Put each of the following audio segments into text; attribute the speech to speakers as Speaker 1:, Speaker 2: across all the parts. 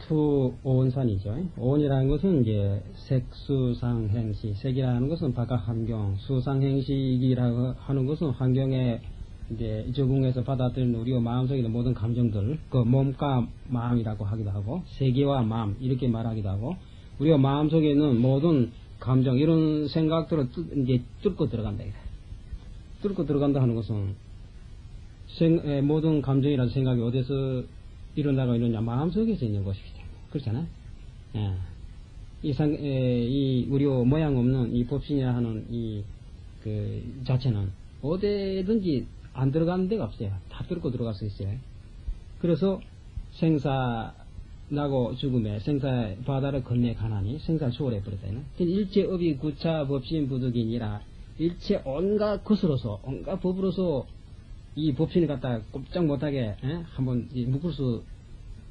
Speaker 1: 투오온산이죠. 오온이라는 것은 이제 색수상행시, 색이라는 것은 바깥 환경, 수상행식이라고 하는 것은 환경에 이제 적응해서 받아들이는 우리가 마음속에 있는 모든 감정들, 그 몸과 마음이라고 하기도 하고, 세계와 마음 이렇게 말하기도 하고, 우리가 마음속에 있는 모든 감정 이런 생각들을 이제 뚫고 들어간다. 뚫고 들어간다 하는 것은 모든 감정이라는 생각이 어디서 일어나고 있느냐, 마음속에서 있는 것이기 때문에 그렇잖아요. 이 우리 모양 없는 이 법신이라 하는 이 그 자체는 어디든지 안 들어가는 데가 없어요. 다 뚫고 들어갈 수 있어요. 그래서 생사 나고 죽음에 생사의 바다를 건네 가나니 생사를 초월해 버렸다. 일체 업이 구차 법신 부득이니라 일체 온갖 것으로서 온갖 법으로서 이 법신을 갖다가 꼼짝 못하게 한번 묶을 수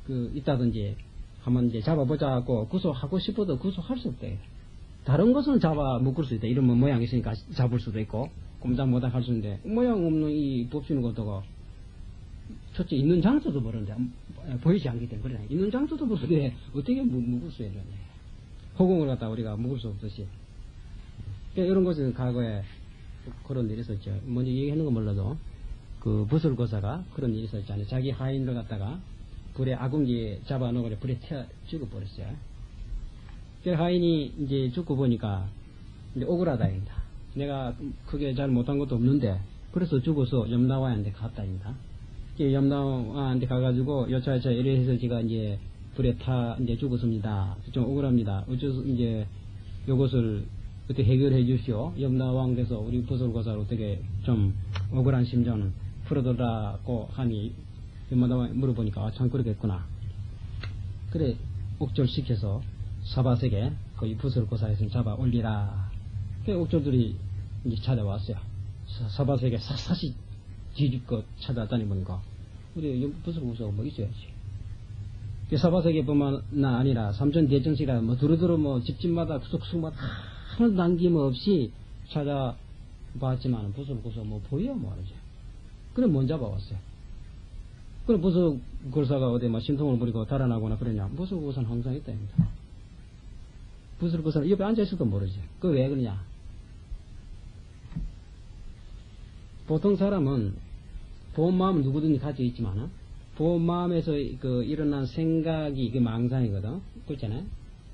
Speaker 1: 있다든지 한번 이제 잡아보자고 구속하고 싶어도 구속할 수 없대. 다른 것은 잡아 묶을 수 있다. 이러면 모양이 있으니까 잡을 수도 있고 꼼짝 못하게 할 수 있는데 모양 없는 이 법신을 갖다가 첫째 있는 장소도 모르는데 보이지 않기 때문에 그래. 있는 장소도 모르는데 어떻게 묶을 수 있느냐. 허공을 갖다 우리가 묶을 수 없듯이. 그러니까 이런 것은 과거에 그런 일이 있었죠. 먼저 얘기하는 건 몰라도 그 부설고사가 그런 일이 있었잖아요. 자기 하인을 갖다가 불에 아궁지에 잡아놓고 불에 태워 죽어버렸어요. 그 하인이 이제 죽고 보니까 이제 억울하다입니다. 내가 크게 잘 못한 것도 없는데 그래서 죽어서 염라와한테 갔다입니다. 염라와한테 가가지고 여차여차 이래서 제가 이제 불에 이제 죽었습니다. 좀 억울합니다. 어째서 이제 요것을 어떻게 해결해 주시오. 염라왕 돼서 우리 부설고사를 어떻게 좀 억울한 심정을 풀어달라고 하니 염라왕 물어보니까 참 그러겠구나. 그래 옥절시켜서 사바세계 거기 부설고사에서 잡아 올리라. 그 옥절들이 이제 찾아왔어요. 사바세계 샅샅이 뒤집고 찾아다니보니까 우리 부설고사가 뭐 있어야지. 그 사바세계뿐만 아니라 삼천대정시라 뭐 두루두루 뭐 집집마다 구석구석마다 하나도 남김없이 찾아봤지만 부설고사 뭐 보여 말이죠. 그럼 못 잡아왔어요. 그럼 부설고사가 어디 뭐 신통을 부리고 달아나거나 그러냐. 부설고사는 항상 있다입니다. 부설고사는 옆에 앉아있어도 모르지. 그 왜 그러냐. 보통 사람은 본 마음은 누구든지 가지고 있지만 본 마음에서 그 일어난 생각이 그 망상이거든. 그렇잖아요.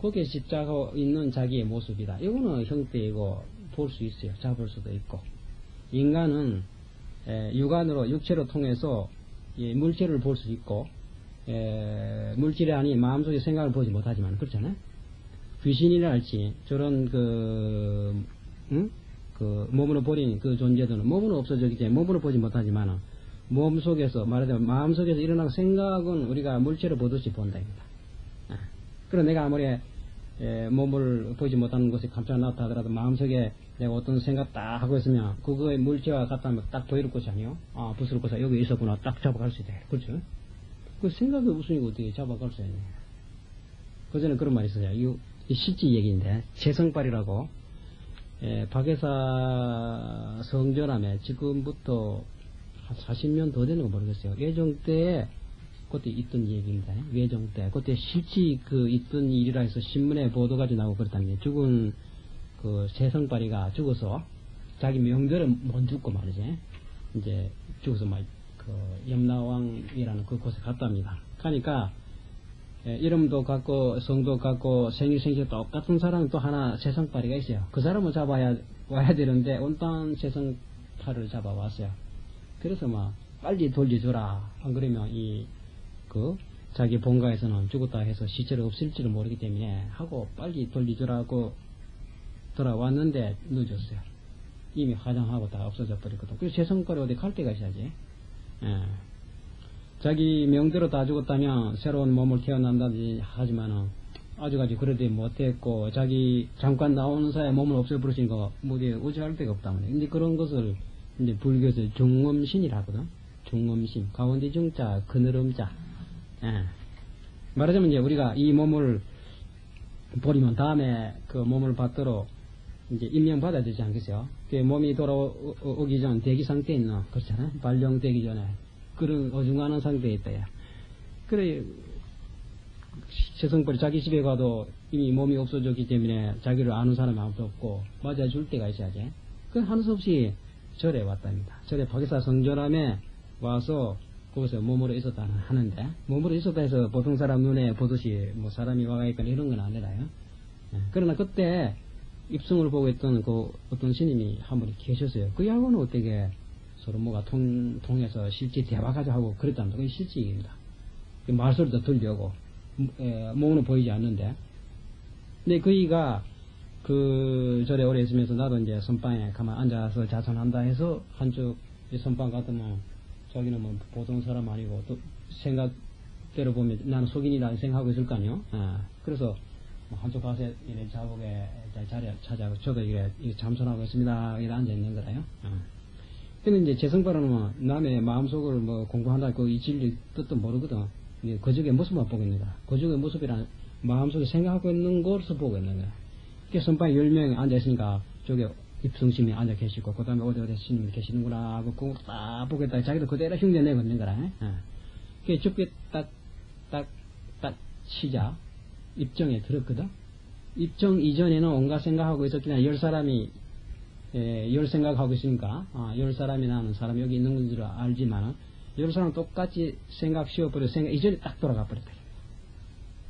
Speaker 1: 거기에 집착하고 있는 자기의 모습이다. 이거는 형태이고 볼 수 있어요. 잡을 수도 있고. 인간은 육안으로 육체로 통해서 물체를 볼 수 있고 물질이 아닌 마음속의 생각을 보지 못하지만 그렇잖아요. 귀신이라 할지 저런 그 몸으로 버린 그 존재들은 몸으로 없어졌기 때문에 몸으로 보지 못하지만 몸 속에서 말하자면 마음 속에서 일어나는 생각은 우리가 물체로 보듯이 본다입니다. 그럼 내가 아무리 몸을 보지 못하는 것이 갑자기 나타나더라도 마음속에 내가 어떤 생각 딱 하고 있으면 그거의 물체와 같다면 딱 보일 것이 아니요. 아 부스러울 것이 여기 있었구나. 딱 잡아갈 수 있다. 그렇죠? 그 생각이 없으니까 어떻게 잡아갈 수 있냐. 그 전에 그런 말이 있어요. 이 실제 얘기인데 재성발이라고 박애사 성전함에 지금부터 한 40년 더 되는 거 모르겠어요. 예정 때에 그때 있던 얘기입니다. 예정 때 그때 실제 그 있던 일이라 해서 신문에 보도가 나오고 그랬다는 게 죽은 그 재성발이가 죽어서 자기 명절에 못 죽고 말이지. 이제 죽어서 막 그 염라왕이라는 그 곳에 갔답니다. 가니까 이름도 같고 성도 같고 생일생시 똑같은 사람이 또 하나 재성발이가 있어요. 그 사람을 와야 되는데 온딴 재성팔을 잡아왔어요. 그래서 막 빨리 돌려줘라. 안 그러면 자기 본가에서는 죽었다 해서 시체를 없앨지를 모르기 때문에 하고 빨리 돌려주라고 돌아왔는데 늦었어요. 이미 화장하고 다 없어져 버렸거든. 그래서 재성발이 어디 갈 데가 있어야지. 자기 명대로 다 죽었다면 새로운 몸을 태어난다든지 하지만은 아직까지 그래도 못했고 자기 잠깐 나오는 사이에 몸을 없애버리시니까 뭐지 어찌할 데가 없다면. 근데 그런 것을 이제 불교에서 중엄신이라 하거든. 중엄신 가운데 중자 그늘음자. 말하자면 이제 우리가 이 몸을 버리면 다음에 그 몸을 받도록 이제 임명받아야 되지 않겠어요? 그 몸이 돌아오기 전 대기 상태에 있는 그렇잖아요. 발령되기 전에 그런 어중간한 상태에 있다. 야. 그래 재성벌이 자기 집에 가도 이미 몸이 없어졌기 때문에 자기를 아는 사람이 아무도 없고 맞아줄 때가 있어야지. 그 하는 수 없이 절에 왔답니다. 절에 박이사 성전함에 와서 거기서 몸으로 있었다 하는데, 몸으로 있었다 해서 보통 사람 눈에 보듯이 뭐 사람이 와가 있거나 이런 건 아니라요. 그러나 그때 입성을 보고 있던 그 어떤 스님이 한 분이 계셨어요. 그하고는 어떻게 서로 뭐가 통해서 실제 대화까지 하고 그랬답니다. 그게 실제입니다. 말소리도 들려고, 몸은 보이지 않는데. 근데 그이가 그 절에 오래 있으면서 나도 이제 선방에 가만 앉아서 자선한다 해서 한쪽 선방 같으면 자기는 뭐 보통 사람 아니고 또 생각대로 보면 나는 속인이라 생각하고 있을 거 아니요. 그래서 뭐 한쪽 가서 이래 자복에 자리에 찾아가고 저도 이래 잠선하고 있습니다. 이래 앉아 있는 거라요. 근데 이제 재성바로는 남의 마음속을 뭐 공부한다 그 이 진리 뜻도 모르거든. 거적의 모습만 보고 있는 거야. 거적의 모습이란 마음속에 생각하고 있는 것을 보고 있는 거야. 그래서 선방에 10명이 앉아있으니까 저게 입성심이 앉아 계시고 그 다음에 어디 스님이 계시는구나 하고 그거 딱 보겠다. 자기도 그대로 흉내내고 있는 거라. 그게 좁게 딱 치자 입정에 들었거든. 입정 이전에는 온갖 생각하고 있었기 때문에 10사람이 10생각하고 있으니까 10사람이나 하는 사람이 여기 있는 건 줄 알지만 10사람 똑같이 생각 쉬어버려 생각 이전에 딱 돌아가 버렸다.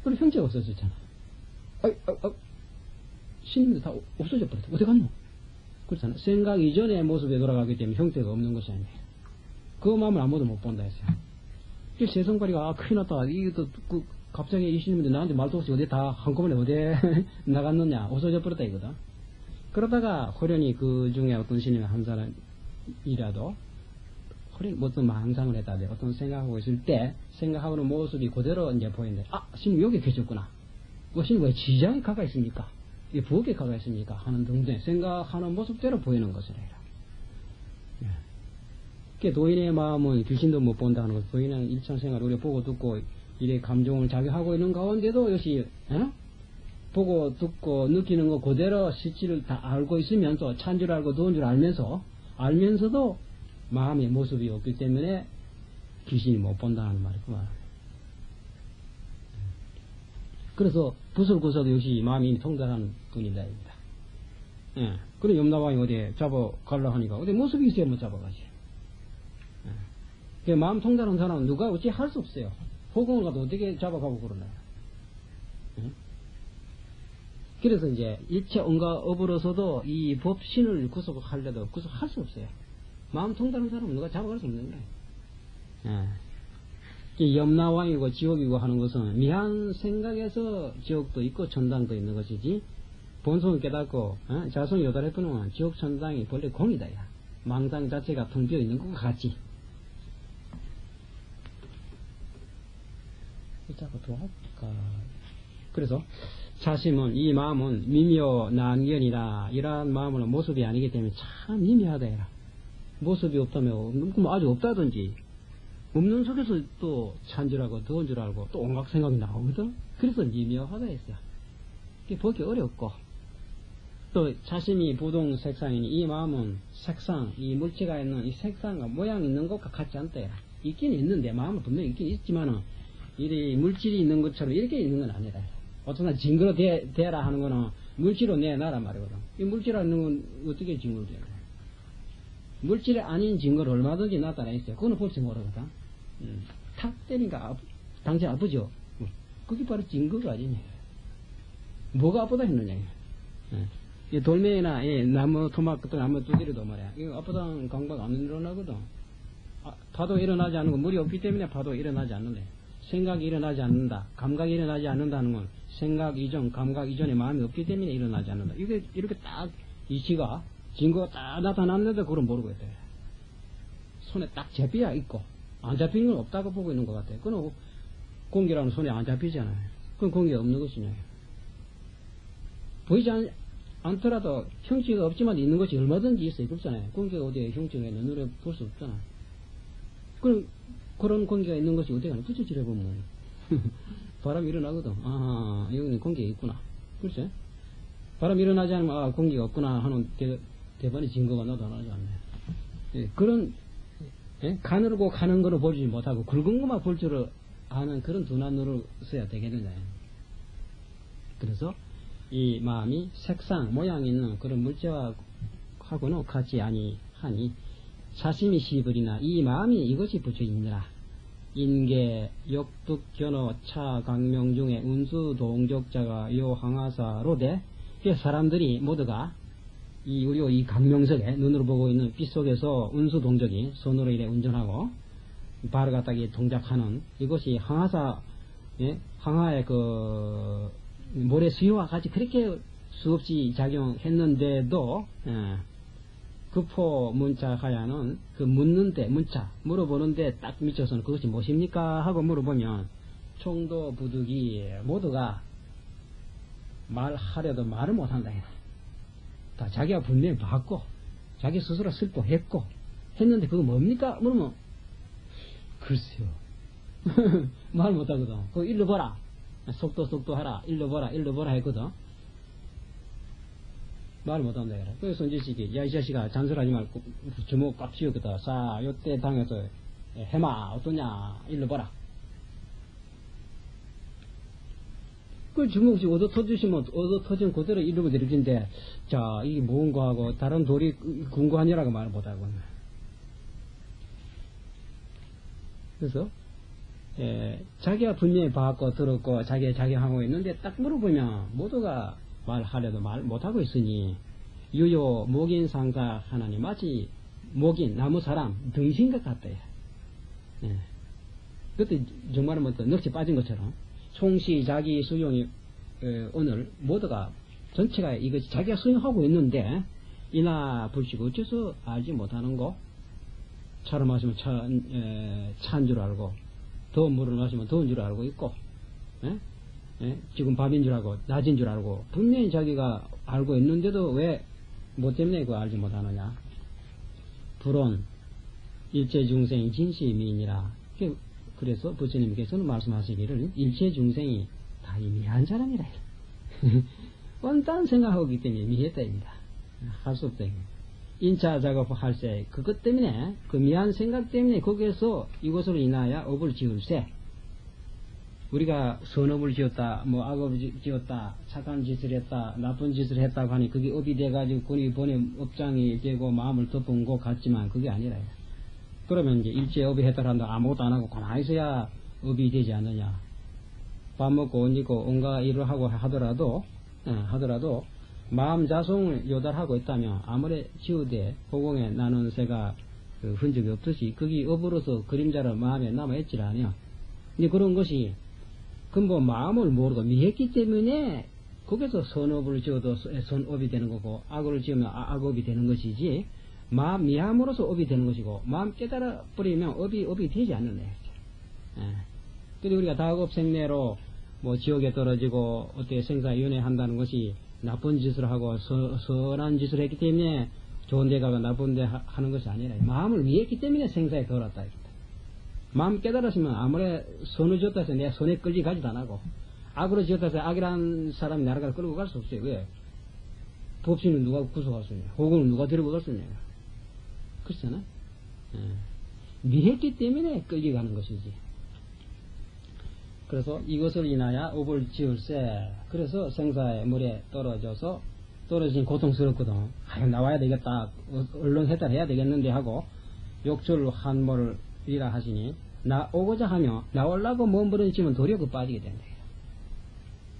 Speaker 1: 그리고 형제가 없어졌잖아. 신님도 다 없어져 버렸다. 어디 갔노? 그렇잖아. 생각 이전의 모습에 돌아가기 때문에 형태가 없는 것이 아니에요. 그 마음을 아무도 못 본다 했어요. 그래서 재성과리가 큰일 났다. 이게 또 갑자기 이 신님인데 나한테 말도 없이 어디 다 한꺼번에 어디 나갔느냐. 없어져 버렸다 이거다. 그러다가 호련히 그 중에 어떤 신님이 한 사람이라도 호련히 어떤 망상을 했다. 어떤 생각하고 있을 때 생각하고는 모습이 그대로 이제 보이는데 신님 여기 계셨구나. 신님 왜 지장에 가가 있습니까? 이 부엌에 가가 있습니까? 하는 등등 생각하는 모습대로 보이는 것이라. 그 도인의 마음은 귀신도 못 본다 하는 것. 도인은 일상생활 우리 보고 듣고 이래 감정을 자기 하고 있는 가운데도 역시 보고 듣고 느끼는 거 그대로 실질을 다 알고 있으면서 찬 줄 알고 도운 줄 알면서도 마음의 모습이 없기 때문에 귀신이 못 본다는 말이구만. 그래서 부설구서도 역시 마음이 통달하는 분이다. 그래 염라왕이 어디에 잡아가려고 하니까 어디 모습이 있어야 못 잡아가지. 마음 통달한 사람은 누가 어찌 할 수 없어요. 호공을 가도 어떻게 잡아가고 그러나요? 그래서 이제 일체 온갖 업으로서도 이 법신을 구속하려도 구속할 수 없어요. 마음 통달한 사람은 누가 잡아갈 수 없는 거예요. 염라왕이고 지옥이고 하는 것은 미한 생각에서 지옥도 있고 천당도 있는 것이지 본성을 깨닫고 자손 요달해보면 지옥 천당이 본래 공이다. 망상 자체가 텅 비어 있는 것과 같이. 자꾸 도할까. 그래서 자심은 이 마음은 미묘 난견이다. 이러한 마음은 모습이 아니기 때문에 참 미묘하다. 모습이 없다면 아주 없다든지 없는 속에서 또 찬 줄 알고 더운 줄 알고 또 온갖 생각이 나오거든. 그래서 미묘하다 했어요. 그게 보기 어렵고 또 자신이 부동 색상이니 이 마음은 색상, 이 물체가 있는 이 색상과 모양 있는 것과 같지 않다. 있긴 있는데 마음은 분명히 있긴 있지만은 이 물질이 있는 것처럼 이렇게 있는 건 아니다. 어쩌나 증거로 대라 하는 거는 물질로 내놔라 말이거든. 이 물질이라는 건 어떻게 증거로 되나? 물질이 아닌 증거를 얼마든지 나타나 있어요. 그거는 볼지 모르거든. 탁 때리니까 당장 아프죠? 그게 바로 증거가 아니냐. 뭐가 아프다 했느냐. 이 돌멩이나 이 나무 토막, 나무 두드려도 말이야. 이거 아프다는 감각 안 일어나거든. 파도 일어나지 않는 건 물이 없기 때문에 파도 일어나지 않는데. 생각이 일어나지 않는다. 감각이 일어나지 않는다는 건 생각 이전, 감각 이전에 마음이 없기 때문에 일어나지 않는다. 이게 이렇게 딱 이치가 증거가 딱 나타났는데 그걸 모르고 있다. 손에 딱 잡혀야 있고 안 잡히는 건 없다고 보고 있는 것 같아요. 그건 공기라는 손에 안 잡히잖아요. 그건 공기가 없는 것이냐. 보이지 않더라도 형체가 없지만 있는 것이 얼마든지 있어요. 그렇잖아요. 공기가 어디에 형체가 있는 눈에 볼 수 없잖아. 그런 공기가 있는 것이 어디가 있나. 부처질해 보면 바람이 일어나거든. 여기는 공기가 있구나. 그렇지? 바람이 일어나지 않으면 공기가 없구나 하는 대번의 증거가 나타나지 않네. 그런 가늘고 가는 거를 보지 못하고 굵은 것만 볼 줄을 하는 그런 둔한으로 써야 되겠느냐. 그래서 이 마음이 색상, 모양 있는 그런 물체하고는 같이 아니하니 사심이 시불이나 이 마음이 이것이 부처이니라. 인계, 역득, 견호, 차, 강명 중에 운수, 동적자가 요 항하사로 돼. 그래서 사람들이 모두가 이 강명석에 눈으로 보고 있는 빛 속에서 운수 동적이 손으로 이래 운전하고 발을 갖다가 동작하는 이것이 항하사, 예? 항하의 그 모래 수요와 같이 그렇게 수없이 작용했는데도 급호 문자 하야는 그 묻는데 문자 물어보는데 딱 미쳐서는 그것이 무엇입니까 하고 물어보면 총도 부득이 모두가 말하려도 말을 못한다. 다 자기가 분명히 봤고 자기 스스로 슬퍼했고 했는데 그거 뭡니까 물으면 글쎄요 말 못하거든. 그거 일러보라 속도 하라 일러보라 했거든. 말 못한다. 그래서 손지식이 야 이 자식아 잔소리하지 말고 주먹 꽉 쥐었거든. 자 요때 당해서 해마 어떠냐 일러보라. 그 주먹이 얻어 터주시면 얻어 터진 그대로 이러고 내려진데 자 이게 뭔가 하고 다른 돌이 궁금하니라고 말을 못하고. 그래서 자기가 분명히 봤고 들었고 자기가 작용하고 있는데 딱 물어보면 모두가 말하려도 말 못하고 있으니 유요 목인 상사 하나님 마치 목인 나무 사람 등신것 같다. 그때 정말 뭐 넋이 빠진 것처럼 총시 자기 수용이 오늘 모두가 전체가 이것이 자기가 수용하고 있는데 이나 불식 어째서 알지 못하는 거 차를 마시면 차인 줄 알고 더운 물을 마시면 더운 줄 알고 있고 지금 밤인 줄 알고 낮인 줄 알고 분명히 자기가 알고 있는데도 왜 뭐 때문에 그거 알지 못하느냐. 불온 일체 중생이 진시미이니라. 그래서 부처님께서는 말씀하시기를 일체 중생이 다 미한 사람이라. 뻔딴 생각하고 있기 때문에 미했다입니다. 할 수 없다. 인차 작업할 때 그것 때문에 그 미한 생각 때문에 거기에서 이것으로 인하여 업을 지을세. 우리가 선업을 지었다, 뭐 악업을 지었다, 착한 짓을 했다, 나쁜 짓을 했다고 하니 그게 업이 돼가지고 그니 번에 업장이 되고 마음을 덮은 것 같지만 그게 아니라. 그러면 이제 일제 업이 했다란다 아무것도 안 하고 가만히 있어야 업이 되지 않느냐. 밥 먹고 옷 입고 온갖 일을 하고 하더라도 마음 자성을 요달하고 있다면 아무리 지우되 호공에 나는 새가 그 흔적이 없듯이 그게 업으로서 그림자로 마음에 남아있질 않아요. 근데 그런 것이 근본 마음을 모르고 미했기 때문에 거기서 선업을 지어도 선업이 되는 거고 악을 지으면 악업이 되는 것이지 마음 미함으로써 업이 되는 것이고 마음 깨달아 버리면 업이 되지 않는 거예요. 그리고 우리가 다급 생내로 뭐 지옥에 떨어지고 어떻게 생사윤회 한다는 것이 나쁜 짓을 하고 선한 짓을 했기 때문에 좋은 데 가고 나쁜 데 하는 것이 아니라 마음을 미했기 때문에 생사에 걸었다. 마음 깨달았으면 아무리 선을 지었다 해서 내 손에 끌리 가지도 안 하고 악으로 지었다 해서 악이라는 사람이 나라가 끌고 갈 수 없어요. 왜? 법신은 누가 구속할 수 있냐? 호공은 누가 데리고 갈 수 있냐? 그렇잖아? 미했기 때문에 끌려가는 것이지. 그래서 이것을 인하여 업을 지을세. 그래서 생사의 물에 떨어진 고통스럽거든. 나와야 되겠다. 얼른 해달해야 되겠는데 하고 욕철 한몰이라 하시니 오고자 하며 나오려고 몸부림치면 도리어 빠지게 된다.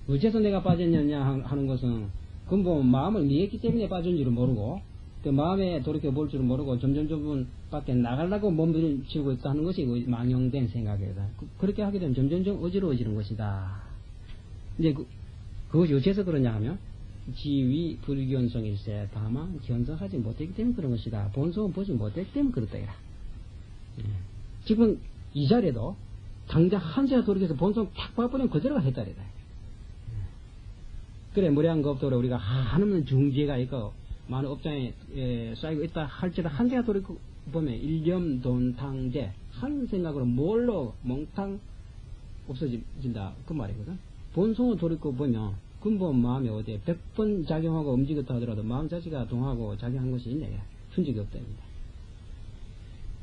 Speaker 1: 어째서 내가 빠졌느냐 하는 것은 근본 마음을 미했기 때문에 빠진 줄을 모르고 그 마음에 돌이켜 볼 줄을 모르고 점점 밖에 나가려고 몸부림치고 있다 하는 것이 망령된 생각이다. 그렇게 하게 되면 점점 어지러워지는 것이다. 이제 그것이 어째서 그러냐 하면 지위 불견성일세. 다만 견성하지 못했기 때문에 그런 것이다. 본성은 보지 못했기 때문에 그렇다. 지금 이 자리에도 당장 한세가 돌이켜서 본성 탁 봐버리면 그대로가 했다리다. 그래 무량겁도로 우리가 한없는 중지가 있고 많은 업장에 쌓이고 있다 할지라도 한세가 돌이켜 보면 일념돈탕제 한 생각으로 뭘로 몽탕 없어진다 그 말이거든. 본성을 돌이켜 보면 근본 마음이 어디에 100번 작용하고 움직였다 하더라도 마음 자체가 동하고 작용한 것이 있네. 흔적이 없답니다.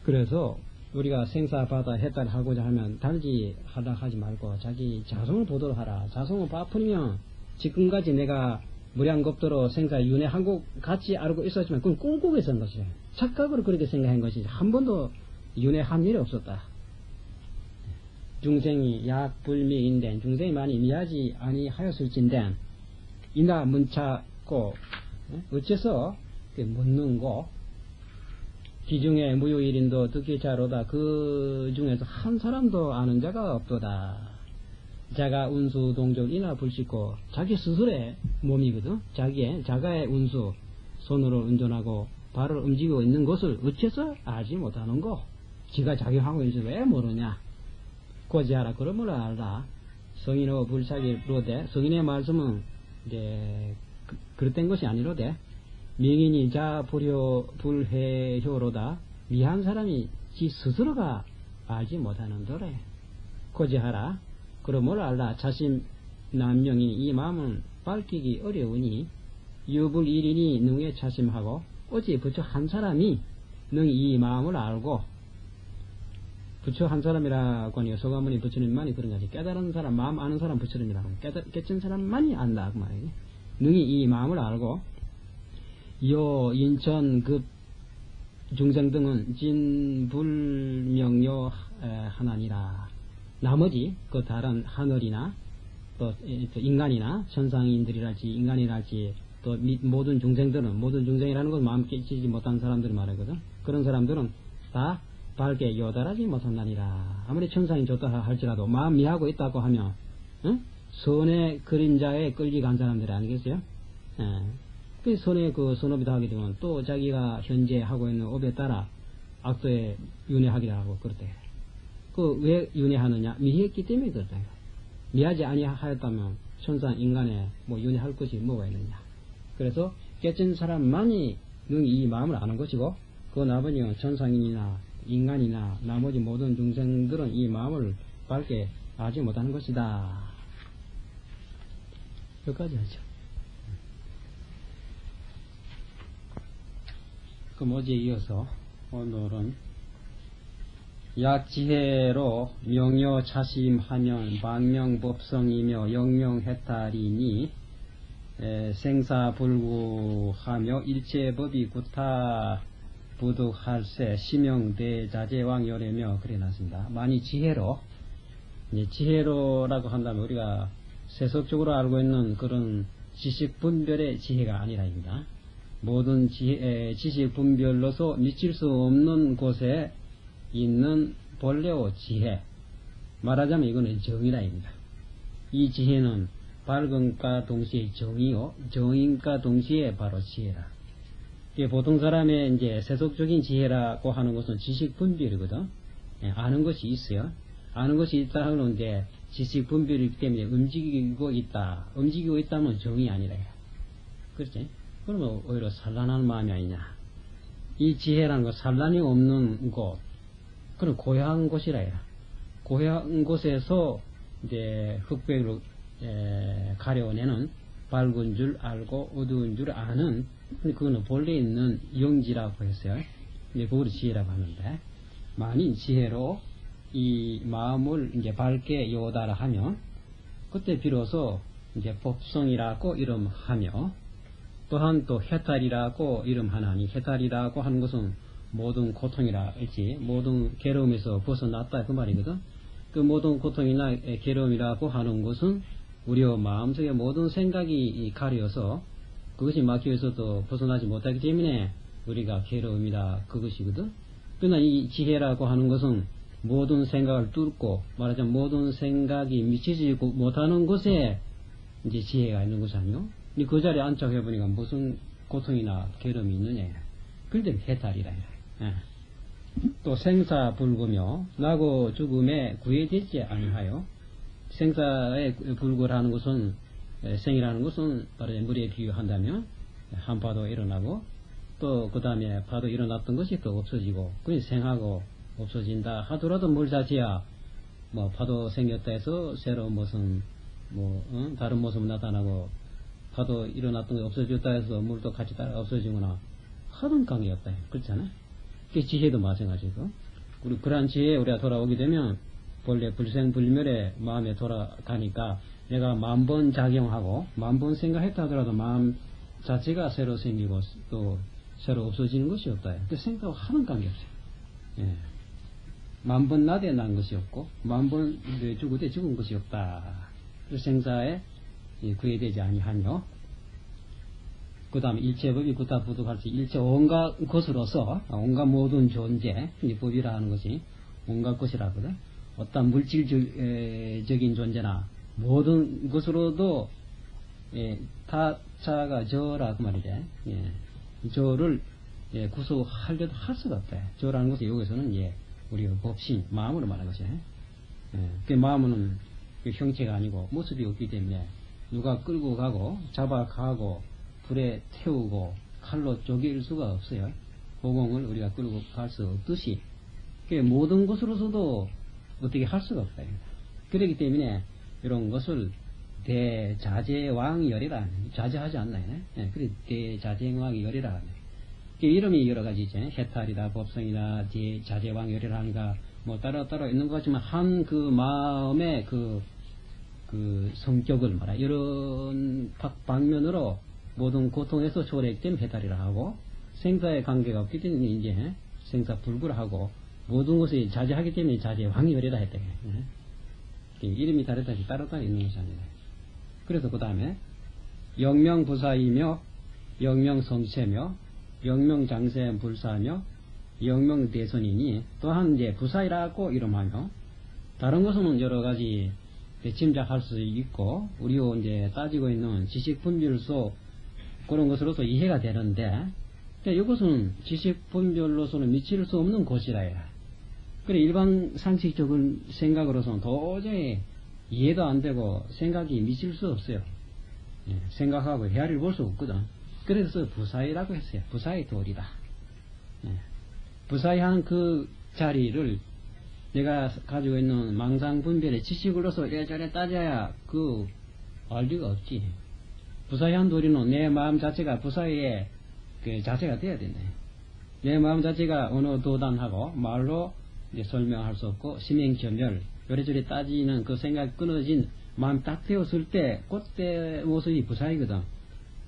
Speaker 1: 그래서 우리가 생사 바다 해탈 하고자 하면 달지 하라 하지 말고 자기 자성을 보도록 하라. 자성을 바쁘면 지금까지 내가 무량겁도로 생사 윤회하고 같이 알고 있었지만 그건 꿈꾸고 있었던 것이에요. 착각으로 그렇게 생각한 것이지 한 번도 윤회한 일이 없었다. 중생이 약불미인된 중생이 많이 미하지 아니하였을진데 이나 문차고 어째서 묻는고 기중에 무유일인도 득기자로다. 그 중에서 한 사람도 아는 자가 없도다. 자가 운수 동적 이나 불씻고 자기 스스로의 몸이거든. 자가의 운수 손으로 운전하고 발을 움직이고 있는 것을 어째서 알지 못하는고. 지가 자기 하고 있는지 왜 모르냐. 고지하라. 그러므로 알라. 성인의 불사기로되 성인의 말씀은 이제 그릇된 것이 아니로되 명인이 자 불해효로다. 미한 사람이 지 스스로가 알지 못하는도래. 고지하라. 그러므로 알라. 자신 남명이 이 마음은 밝히기 어려우니 유불일인이 능에 자심하고 어찌 부처 한 사람이 능 이 마음을 알고 부처 한 사람이라고 하니 소가모니 부처님만이 그런 거지. 깨달은 사람, 마음 아는 사람 부처님이라고 깨친 사람만이 안다 그 말이지. 능히 이 마음을 알고 요 인천 급 중생 등은 진불명료 하나니라. 나머지 그 다른 하늘이나 또 인간이나 천상인들이랄지 인간이랄지 또 모든 중생들은 모든 중생이라는 건 마음 깨치지 못한 사람들 말이거든. 그런 사람들은 다 밝게 요달하지 못한다니라. 아무리 천상이 좋다 할지라도 마음 미하고 있다고 하면 선의 그림자에 끌기 간 사람들이 아니겠어요? 그 선의 그 선업이다 하게 되면 또 자기가 현재 하고 있는 업에 따라 악도에 윤회하기라 하고 그렇대. 그 왜 윤회하느냐? 미했기 때문에 그렇다. 미하지 아니하였다면 천상 인간에 뭐 윤회할 것이 뭐가 있느냐? 그래서 깨진 사람만이 능히 이 마음을 아는 것이고 그 나머지는 천상인이나 인간이나 나머지 모든 중생들은 이 마음을 밝게 알지 못하는 것이다. 여기까지 하죠. 그럼 어제 이어서 오늘은 약지혜로 명료 차심하면 방명법성이며 영명해탈이니 생사불구하며 일체법이 구타 부득할세 심영대자재왕열애며 그래 놨습니다. 만이 지혜로 지혜로라고 한다면 우리가 세속적으로 알고 있는 그런 지식분별의 지혜가 아니라입니다. 모든 지식분별로서 미칠 수 없는 곳에 있는 본래의 지혜 말하자면 이거는 정의라입니다. 이 지혜는 밝음과 동시에 정의요 정인과 동시에 바로 지혜라. 보통 사람의 이제 세속적인 지혜라고 하는 것은 지식 분별이거든. 아는 것이 있어요. 아는 것이 있다 하는데 지식 분별이기 때문에 움직이고 있다. 움직이고 있다면 정이 아니라. 그렇지? 그러면 오히려 산란한 마음이 아니냐. 이 지혜라는 거 산란이 없는 곳, 그런 고향 곳이라 해요. 고향 곳에서 이제 흑백으로 가려내는 밝은 줄 알고 어두운 줄 아는, 근데 그거는 본래 있는 영지라고 했어요. 근데 그걸 지혜라고 하는데, 만인 지혜로 이 마음을 이제 밝게 요달아 하면, 그때 비로소 이제 법성이라고 이름하며, 또한 또 해탈이라고 이름하나니, 해탈이라고 하는 것은 모든 고통이라 할지, 모든 괴로움에서 벗어났다 그 말이거든. 그 모든 고통이나 괴로움이라고 하는 것은 우리 마음속에 모든 생각이 가려서 그것이 막혀있어도 벗어나지 못하기 때문에 우리가 괴로움이다 그것이거든. 그러나 이 지혜라고 하는 것은 모든 생각을 뚫고 말하자면 모든 생각이 미치지 못하는 곳에 이제 지혜가 있는 것이 아니요. 그 자리에 안착해보니까 무슨 고통이나 괴로움이 있느냐. 그런데 해탈이라 해요. 또 생사불구며 나고 죽음에 구애되지 아니하여, 생사에 불구라는 것은 생이라는 것은 바로 물에 비유한다면 한 파도 일어나고 또 그 다음에 파도 일어났던 것이 또 없어지고 그게 생하고 없어진다 하더라도 물 자체야 뭐 파도 생겼다 해서 새로운 무슨 다른 모습 나타나고 파도 일어났던 게 없어졌다 해서 물도 같이 따라 없어지거나 하던 관계였다. 그렇잖아. 그 지혜도 마찬가지고 우리 그러한 지혜에 우리가 돌아오게 되면 본래 불생불멸의 마음에 돌아가니까 내가 10,000번 작용하고 10,000번 생각했다 하더라도 마음 자체가 새로 생기고 또 새로 없어지는 것이 없다. 그 생각하고 하는 관계없어요. 예. 10,000번 나대 난 것이 없고 10,000번 죽을 때 죽은 것이 없다. 그 생사에 구애되지 아니하며 그 다음에 일체법이 구타 부득할 수 일체 온갖 것으로서 온갖 모든 존재 법이라 하는 것이 온갖 것이라 하거든. 어떤 물질적인 존재나 모든 것으로도 타차가 저라 그 말이지. 저를 구속하려도 할 수가 없다. 저라는 것은 여기서는 우리가 법신 마음으로 말하는 것이에요. 그 마음은 그 형체가 아니고 모습이 없기 때문에 누가 끌고 가고 잡아가고 불에 태우고 칼로 쪼갤 수가 없어요. 호공을 우리가 끌고 갈 수 없듯이 모든 것으로서도 어떻게 할 수가 없다. 그렇기 때문에 이런 것을 대자재왕열이라 자제하지 않나요? 그래 대자재왕열이라 이름이 여러 가지죠. 해탈이다, 법성이다, 대자재왕열이라 하니까 뭐 따로 있는 것 같지만 한 그 마음의 그 성격을 말하 이런 방면으로 모든 고통에서 초래된 해탈이라 하고 생사의 관계가 없기 때문에 이제 생사 불구하고 모든 것이 자제하기 때문에 자제왕열이라 했다. 이름이 다르다지 따로 있는 것이 아니라. 그래서 그 다음에 영명부사이며 영명성체며 영명장생불사며 영명대선이니 또한 이제 부사이라고 이름하며 다른 것은 여러 가지 짐작할 수 있고 우리가 이제 따지고 있는 지식분별소 그런 것으로서 이해가 되는데 이것은 지식분별로서는 미칠 수 없는 곳이라 해요. 그래 일반 상식적인 생각으로서는 도저히 이해도 안 되고 생각이 미칠 수 없어요. 생각하고 헤아리를 볼 수 없거든. 그래서 부사이라고 했어요. 부사의 도리다. 부사이한 그 자리를 내가 가지고 있는 망상분별의 지식으로서 이래저래 따져야 그 알 리가 없지. 부사이한 도리는 내 마음 자체가 부사이의 그 자체가 돼야 된다. 내 마음 자체가 어느 도단하고 말로 이제 설명할 수 없고 심행견멸 요래저래 따지는 그 생각이 끊어진 마음 딱 되었을 때 그때 모습이 부사이거든.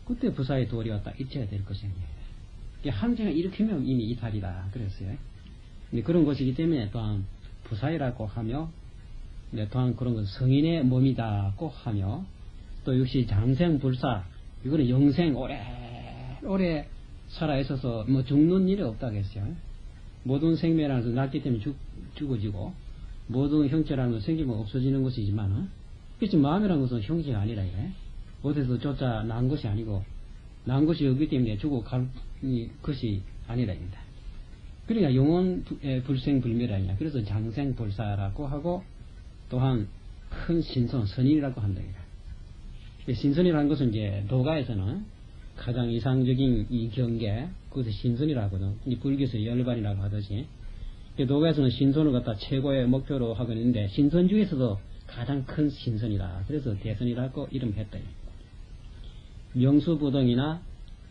Speaker 1: 그때 부사의 도리가 딱 있어야 될 것이에요. 함정을 일으키면 이미 이탈이다 그랬어요. 근데 그런 것이기 때문에 또한 부사이라고 하며 또한 그런 건 성인의 몸이다고 하며 또 역시 장생불사 이거는 영생 오래 살아있어서 뭐 죽는 일이 없다고 했어요. 모든 생명이라는 것은 낳기 때문에 죽어지고 모든 형체라는 것은 생기면 없어지는 것이지만 그렇지 마음이라는 것은 형체가 아니라 이래. 어디서 쫓아 난 것이 아니고 난 것이 없기 때문에 죽어갈 것이 아니라입니다. 그러니까 영원 불생불멸이냐. 그래서 장생불사라고 하고 또한 큰 신선 선인이라고 한다. 신선이라는 것은 이제 도가에서는 가장 이상적인 이 경계 그것을 신선이라고 하거든. 불교에서 열반이라고 하듯이 도가에서는 신선을 갖다 최고의 목표로 하고 있는데 신선 중에서도 가장 큰 신선이다. 그래서 대선이라고 이름했다. 명수부동이나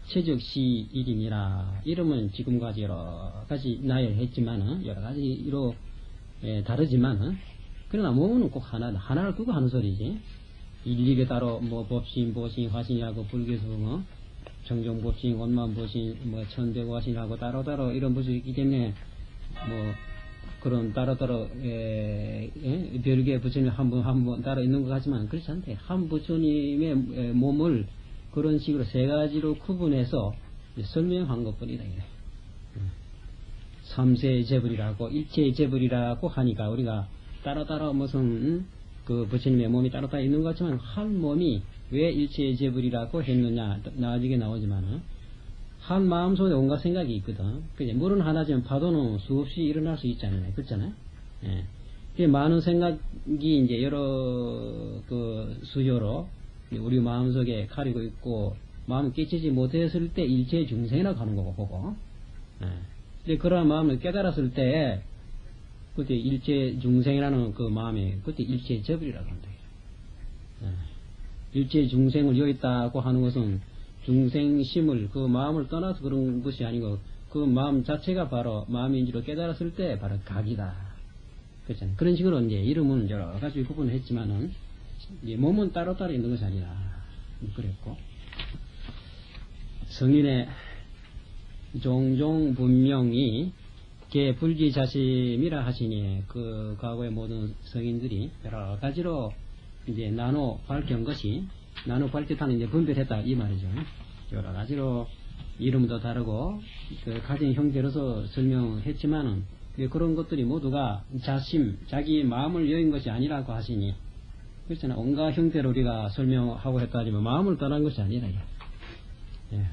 Speaker 1: 최적시일이니라. 이름은 지금까지 여러 가지 나열했지만은 여러 가지로 다르지만은 그러나 몸은 꼭 하나다. 하나를 두고 하는 소리지. 일일이 따로 뭐 법신, 보신, 화신이라고 불교에서 뭐 정정법신, 원만법신, 뭐 천대화신이라고 따로따로 이런 것이 있기 때문에 뭐 그런 따로따로 별개 부처님 한 분 따로 있는 것 같지만 그렇지 않대. 한 부처님의 몸을 그런 식으로 세 가지로 구분해서 설명한 것뿐이다. 삼세제불이라고 일체제불이라고 하니까 우리가 따로따로 무슨 그 부처님의 몸이 따로따로 있는 것 같지만 한 몸이 왜 일체제불이라고 했느냐 나중에 나오지만 한 마음속에 온갖 생각이 있거든. 그지? 물은 하나지만 파도는 수없이 일어날 수 있잖아요. 그렇잖아요. 예. 많은 생각이 이제 여러 그 수요로 우리 마음속에 가리고 있고 마음을 깨치지 못했을 때 일체 중생이라고 하는 거고 보고. 근데 그러한 마음을 깨달았을 때 그때 일체 중생이라는 그 마음이 그때 일체 저불이라고 한다. 일체 중생을 여있다고 하는 것은 중생심을 그 마음을 떠나서 그런 것이 아니고 그 마음 자체가 바로 마음인지로 깨달았을 때 바로 각이다. 그렇잖아요. 그런 식으로 이제 이름은 여러 가지 구분을 했지만은 몸은 따로따로 있는 것이 아니라 그랬고, 성인의 종종 분명히 개불기자심이라 하시니 그 과거의 모든 성인들이 여러 가지로 이제 나눠 밝힌 것이, 나눠 밝혔다는 이제 분별했다 이 말이죠. 여러 가지로 이름도 다르고 그 가진 형태로서 설명했지만은 그런 것들이 모두가 자심, 자기 마음을 여인 것이 아니라고 하시니, 그렇잖아요. 온갖 형태로 우리가 설명하고 했다 하지만 마음을 떠난 것이 아니라, 예.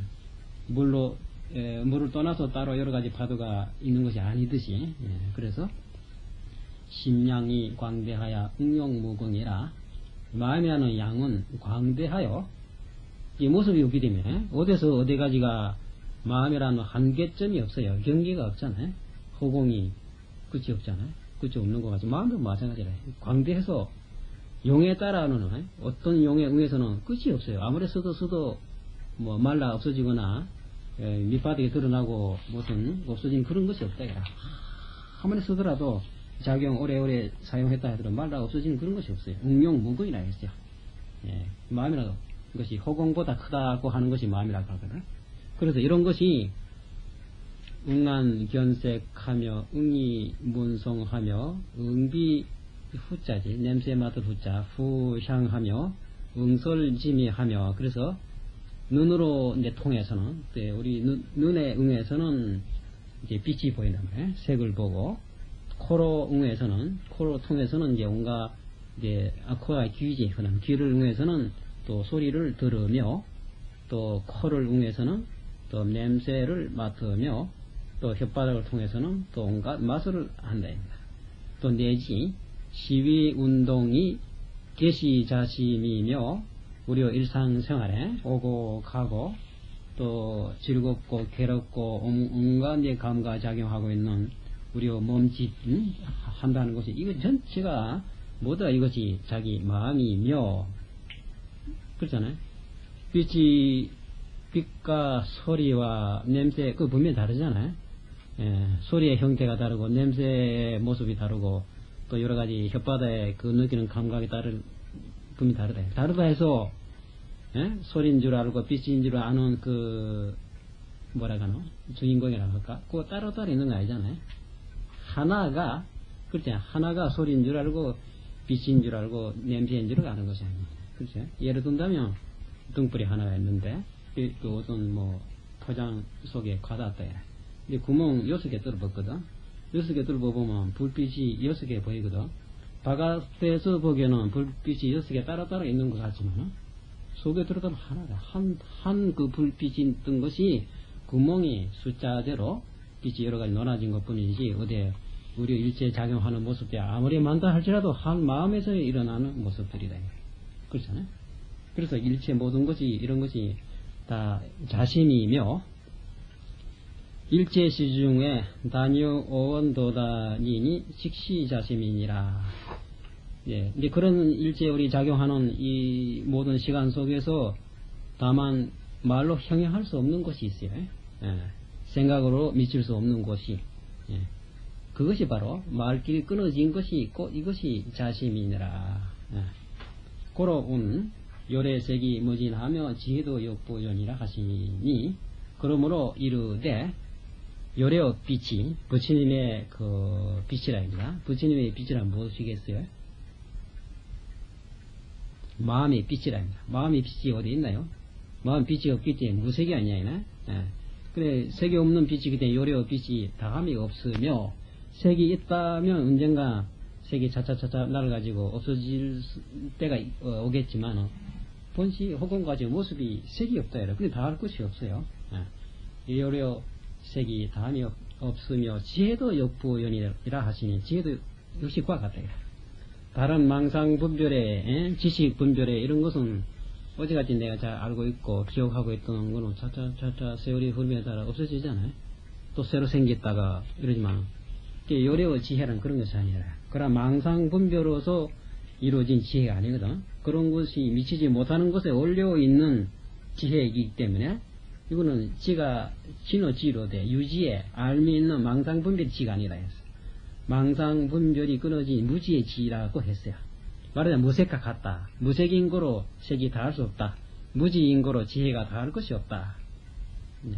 Speaker 1: 물을 떠나서 따로 여러 가지 파도가 있는 것이 아니듯이, 예. 그래서 심양이 광대하여 응용무궁이라, 마음이 하는 양은 광대하여, 이 모습이 없기 때문에 어디서 어디까지가 마음이라는 한계점이 없어요. 경계가 없잖아요. 허공이 끝이 없잖아요. 끝이 없는 것 같죠. 마음도 마찬가지라. 광대해서 용에 따라는 어떤 용에 응해서는 끝이 없어요. 아무리 써도 뭐 말라 없어지거나 밑바닥에 드러나고 무슨 없어지는 그런 것이 없다. 아무리 쓰더라도 작용 오래오래 사용했다 하더라도 말라 없어지는 그런 것이 없어요. 응용무궁이라 했어요. 예, 마음이라도 것이 허공보다 크다고 하는 것이 마음이라고 하거든. 그래서 이런 것이 응안견색하며 응이문성하며 응비 후자지, 냄새 맡을 후자, 후향하며 응설지미하며, 그래서 눈으로 이제 통해서는, 우리 눈에 응해서는 이제 빛이 보인단 말이에요. 색을 보고, 코로 응해서는, 코로 통해서는 이제 온갖 이제 코가 귀지, 그런 귀를 응해서는 또 소리를 들으며, 또 코를 응해서는 또 냄새를 맡으며, 또 혓바닥을 통해서는 또 온갖 맛을 한다입니다. 또 내지 시위 운동이 계시자심이며 우리 일상생활에 오고 가고 또 즐겁고 괴롭고 온갖 감각 작용하고 있는 우리 몸짓 한다는 것이, 이거 전체가 모두 이것이 자기 마음이며, 그렇잖아요. 빛과 소리와 냄새 그 분명히 다르잖아요. 예, 소리의 형태가 다르고 냄새의 모습이 다르고 또 여러 가지 혓바닥에 그 느끼는 감각이 분명히 다르다. 다르다 해서 예? 소리인 줄 알고 빛인 줄 아는 그 뭐라카노 주인공이라고 할까? 그거 따로따로 있는 거 아니잖아요. 하나가 그렇죠. 하나가 소리인 줄 알고 빛인 줄 알고 냄새인 줄 아는 것이 아닙니다. 그렇죠. 예를 든다면 등불이 하나가 있는데 그 어떤 뭐 포장 속에 과다했다. 근데 구멍 6개 뚫어봤거든. 6개 뚫어보면 불빛이 6개 보이거든. 바깥에서 보기에는 불빛이 6개 따로따로 있는 것 같지만 속에 들어가면 하나다. 한 그 불빛이 뜬 것이 구멍이 숫자대로 빛이 여러 가지 논아진 것 뿐이지, 어디 우리 일체 작용하는 모습이 아무리 많다 할지라도 한 마음에서 일어나는 모습들이다. 그렇잖아요. 그래서 일체 모든 것이, 이런 것이 다 자심이며, 일체 시중에 단유 오원도다니니 식시자심이니라. 예, 이제 그런 일체 우리 작용하는 이 모든 시간 속에서 다만 말로 형용할 수 없는 것이 있어요. 예, 생각으로 미칠 수 없는 것이, 예, 그것이 바로 말길이 끊어진 것이 있고 이것이 자심이니라. 예, 고로운 요래색이 무진하며 지혜도 역보연이라 하시니, 그러므로 이르되 요래의 빛이 부처님의 그 빛이라입니다. 부처님의 빛이란 무엇이겠어요? 마음의 빛이라입니다. 마음의 빛이 어디 있나요? 마음 빛이 없기 때문에 무색이 아니냐. 예. 그래, 색이 없는 빛이기 때문에 요래의 빛이 다함이 없으며, 색이 있다면 언젠가 색이 차차차차 날아가지고 없어질 때가 오겠지만 본시 혹은 가지고 모습이 색이 없다 이래. 근데 다 할 것이 없어요. 예. 요래의 색이 다함이 없으며 지혜도 역부연이라 하시니, 지혜도 역시 그와 같다. 다른 망상 분별에, 지식 분별에 이런 것은 어제까지 내가 잘 알고 있고 기억하고 있던 거는 차차차차 세월이 흐름에 따라 없어지잖아요. 또 새로 생겼다가 이러지만, 요래의 지혜는 그런 것이 아니라, 그러나 망상 분별로서 이루어진 지혜가 아니거든. 그런 것이 미치지 못하는 것에 올려 있는 지혜이기 때문에 이거는 지가 진호지로 돼 유지에 알미 있는 망상분별 지가 아니라 했어요. 망상분별이 끊어진 무지의 지라고 했어요. 말하자면 무색과 같다. 무색인 거로 색이 다할 수 없다. 무지인 거로 지혜가 다할 것이 없다. 네.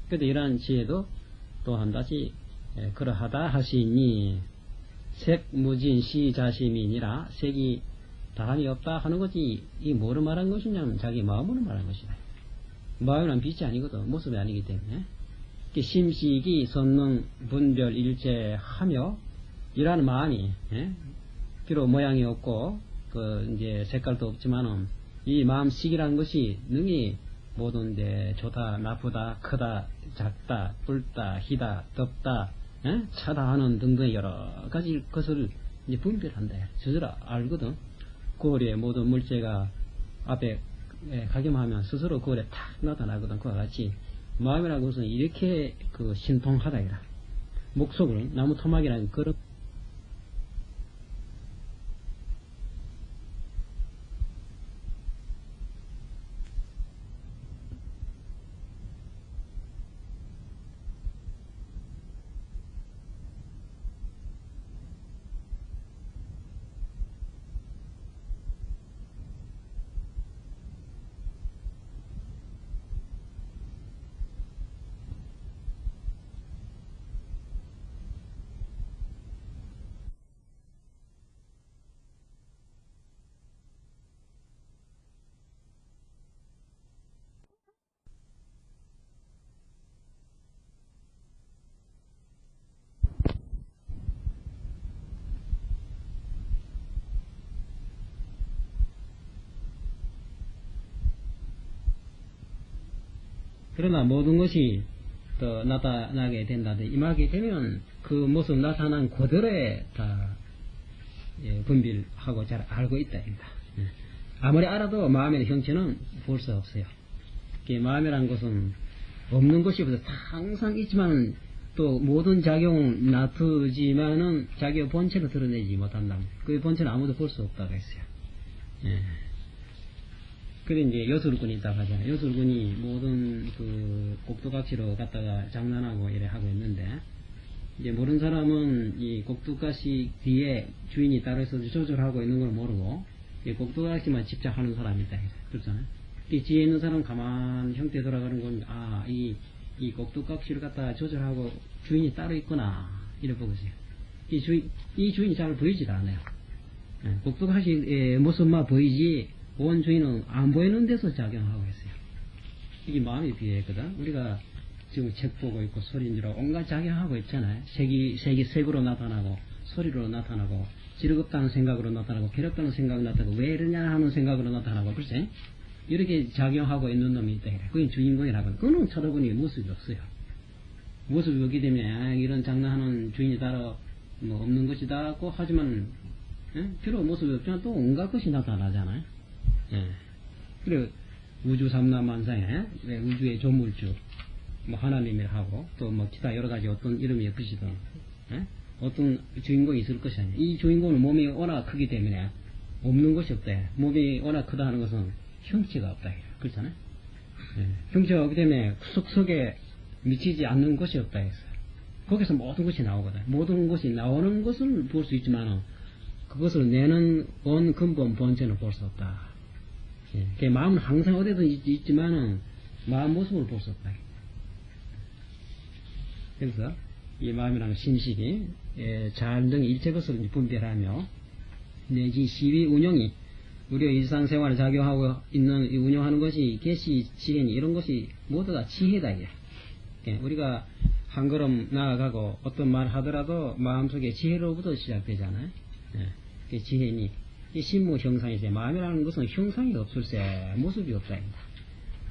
Speaker 1: 그런데 이러한 지혜도 또한 다시 그러하다 하시니 색무진 시자심이니라 색이 다함이 없다 하는 것이 이 뭐로 말한 것이냐면 자기 마음으로 말한 것이다. 마음이란 빛이 아니거든. 모습이 아니기 때문에 심식이 선능 분별 일체하며 이러한 마음이 비록 모양이 없고 이제 색깔도 없지만은 이 마음식이라는 것이 능히 모든 좋다 나쁘다 크다 작다 붉다 희다 덥다 차다 하는 등등의 여러 가지 것을 이제 분별한다. 스스로 알거든. 거울에 모든 물체가 앞에 가겸하면 스스로 거울에 탁 나타나거든. 그와 같이 마음이라는 것은 이렇게 신통하다 이라. 목속을 나무 토막이라는 그런 그러나 모든 것이 또 나타나게 된다. 임하게 되면 그 모습 나타난 그대로에 다 분별하고 잘 알고 있다. 아무리 알아도 마음의 형체는 볼 수 없어요. 마음이라는 것은 없는 것이 없어요. 항상 있지만 또 모든 작용을 놔두지만은 자기의 본체를 드러내지 못한다. 그 본체는 아무도 볼 수 없다고 했어요. 그래 이제 요술꾼이 있다고 하잖아요. 요술꾼이 모든 곡두각시로 갖다가 장난하고 이래 하고 있는데 이제 모르는 사람은 이 곡두각시 뒤에 주인이 따로 있어서 조절하고 있는 걸 모르고 이 곡두각시만 집착하는 사람이 있다. 그렇잖아요. 이 뒤에 있는 사람은 가만 형태 돌아가는 건 이 곡두각시를 갖다가 조절하고 주인이 따로 있구나 이래 보고서요. 이 주인이 잘 보이질 않아요. 곡두각시의 모습만 보이지 온 주인은 안 보이는 데서 작용하고 있어요. 이게 마음에 비례했거든. 우리가 지금 책 보고 있고 소리인 줄 알고 온갖 작용하고 있잖아요. 색이 색으로 나타나고 소리로 나타나고 즐겁다는 생각으로 나타나고 괴롭다는 생각으로 나타나고 왜 이러냐 하는 생각으로 나타나고 글쎄 이렇게 작용하고 있는 놈이 있다. 그게 주인공이라고. 그거는 쳐다보니 모습이 없어요. 모습이 없기 때문에 이런 장난하는 주인이 따로 뭐 없는 것이다고 하지만 비록 모습이 없지만 또 온갖 것이 나타나잖아요. 그리고 우주 삼라만상에 우주의 조물주 뭐 하나님을 하고 또 뭐 기타 여러 가지 어떤 이름이 붙이든 어떤 주인공이 있을 것이 아니에요. 이 주인공은 몸이 워낙 크기 때문에 없는 것이 없다. 몸이 워낙 크다 하는 것은 형체가 없다. 그렇잖아요. 형체가 없기 때문에 속속에 미치지 않는 것이 없다 했어요. 거기서 모든 것이 나오거든. 모든 것이 나오는 것을 볼 수 있지만 그것을 내는 원 근본 본체는 볼 수 없다. 마음은 항상 어디든 있지만은 마음 모습을 볼 수 없다. 그래서 이 마음이라는 심식이 잘등 일체 것을 분별하며 내지 시위 운영이 우리의 일상생활을 작용하고 있는 운영하는 것이 계시 지혜니 이런 것이 모두 다 지혜다. 우리가 한 걸음 나아가고 어떤 말 하더라도 마음속에 지혜로부터 시작되잖아요. 지혜니 이 신무 형상이세. 마음이라는 것은 형상이 없을세 모습이 없다.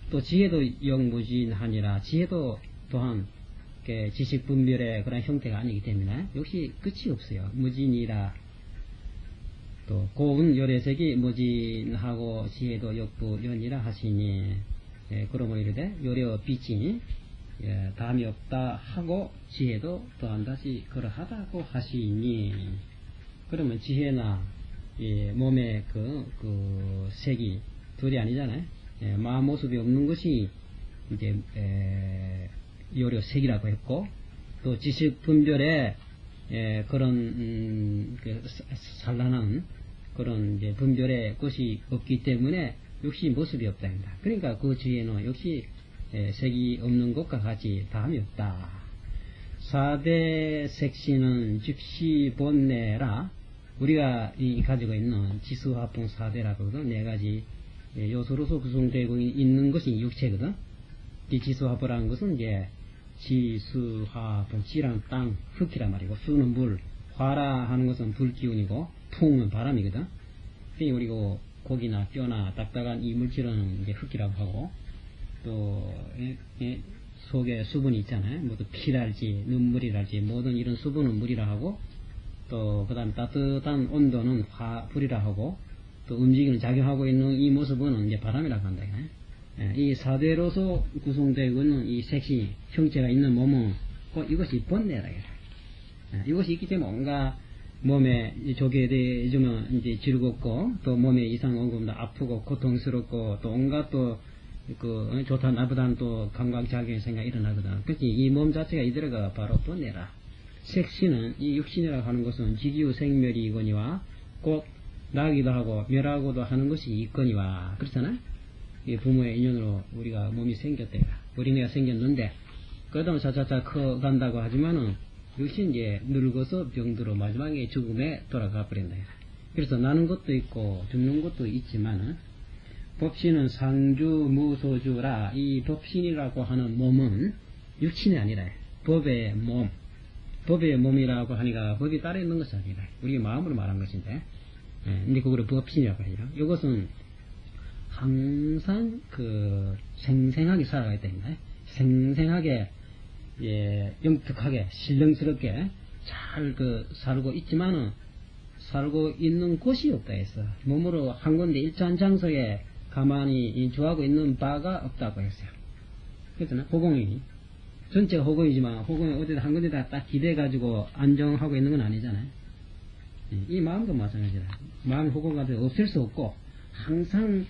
Speaker 1: 또 지혜도 영무진하니라. 지혜도 또한 지식 분별의 그런 형태가 아니기 때문에 역시 끝이 없어요. 무진이라. 또 고운 요래색이 무진하고 지혜도 역부 연이라 하시니 그러므로 이르되 요래와 빛이 담이 없다 하고 지혜도 또한 다시 그러하다고 하시니 그러면 지혜나 몸의 그 색이 둘이 아니잖아요. 마음 모습이 없는 것이 이제 요료색이라고 했고, 또 지식 분별에 그런 산란한 그런 이제 분별의 것이 없기 때문에 역시 모습이 없다 합니다. 그러니까 그 주위에는 역시 색이 없는 것과 같이 다음이 없다. 4대 색시는 즉시 본내라. 우리가 가지고 있는 지수화풍 4대라고 하거든. 4가지 요소로서 구성되고 있는 것이 육체거든. 이 지수화풍이라는 것은 이제 지수화풍, 지랑 땅, 흙이란 말이고, 수는 물, 화라 하는 것은 불기운이고, 풍은 바람이거든. 그리고 고기나 뼈나 딱딱한 이 물질은 이제 흙이라고 하고, 또 속에 수분이 있잖아요. 모두 피랄지 눈물이랄지 모든 이런 수분은 물이라 하고, 또 그다음 따뜻한 온도는 불이라 하고, 또 움직이는 작용하고 있는 이 모습은 이제 바람이라고 한다. 이 4대로서 구성되고 있는 이 색시 형체가 있는 몸은 이것이 본내라. 이것이 있기 때문에 뭔가 몸에 조개에 대해주면 이제 즐겁고, 또 몸에 이상 온 겁니다. 아프고 고통스럽고, 또 온갖 또 좋다 나쁘다는 또 감각작용의 생각이 일어나거든. 그렇지 이 몸 자체가 이대로가 바로 본내라. 색시는 이 육신이라고 하는 것은 지기후 생멸이거니와 곧 나기도 하고 멸하고도 하는 것이 있거니와, 그렇잖아. 이 부모의 인연으로 우리가 몸이 생겼다. 어린애가 생겼는데 그러다 차차차 커간다고 하지만은 역시 이제 늙어서 병들어 마지막에 죽음에 돌아가 버린다. 그래서 나는 것도 있고 죽는 것도 있지만은, 법신은 상주 무소주라. 이 법신이라고 하는 몸은 육신이 아니라 법의 몸, 법의 몸이라고 하니까 법이 따로 있는 것이 아니라 우리 마음으로 말한 것인데, 근데 그거를 법신이라고 해요. 이것은 항상 생생하게 살아가야 됩니다. 생생하게, 영특하게, 신령스럽게 잘 살고 있지만은, 살고 있는 곳이 없다 했어. 몸으로 한 군데 일자한 장소에 가만히 주하고 있는 바가 없다고 했어요. 그렇잖아. 호공이. 전체가 호공이지만, 호공이 어디다 한 군데다 딱 기대가지고 안정하고 있는 건 아니잖아요. 이 마음도 마찬가지다. 마음이 호공 같은 없을 수 없고, 항상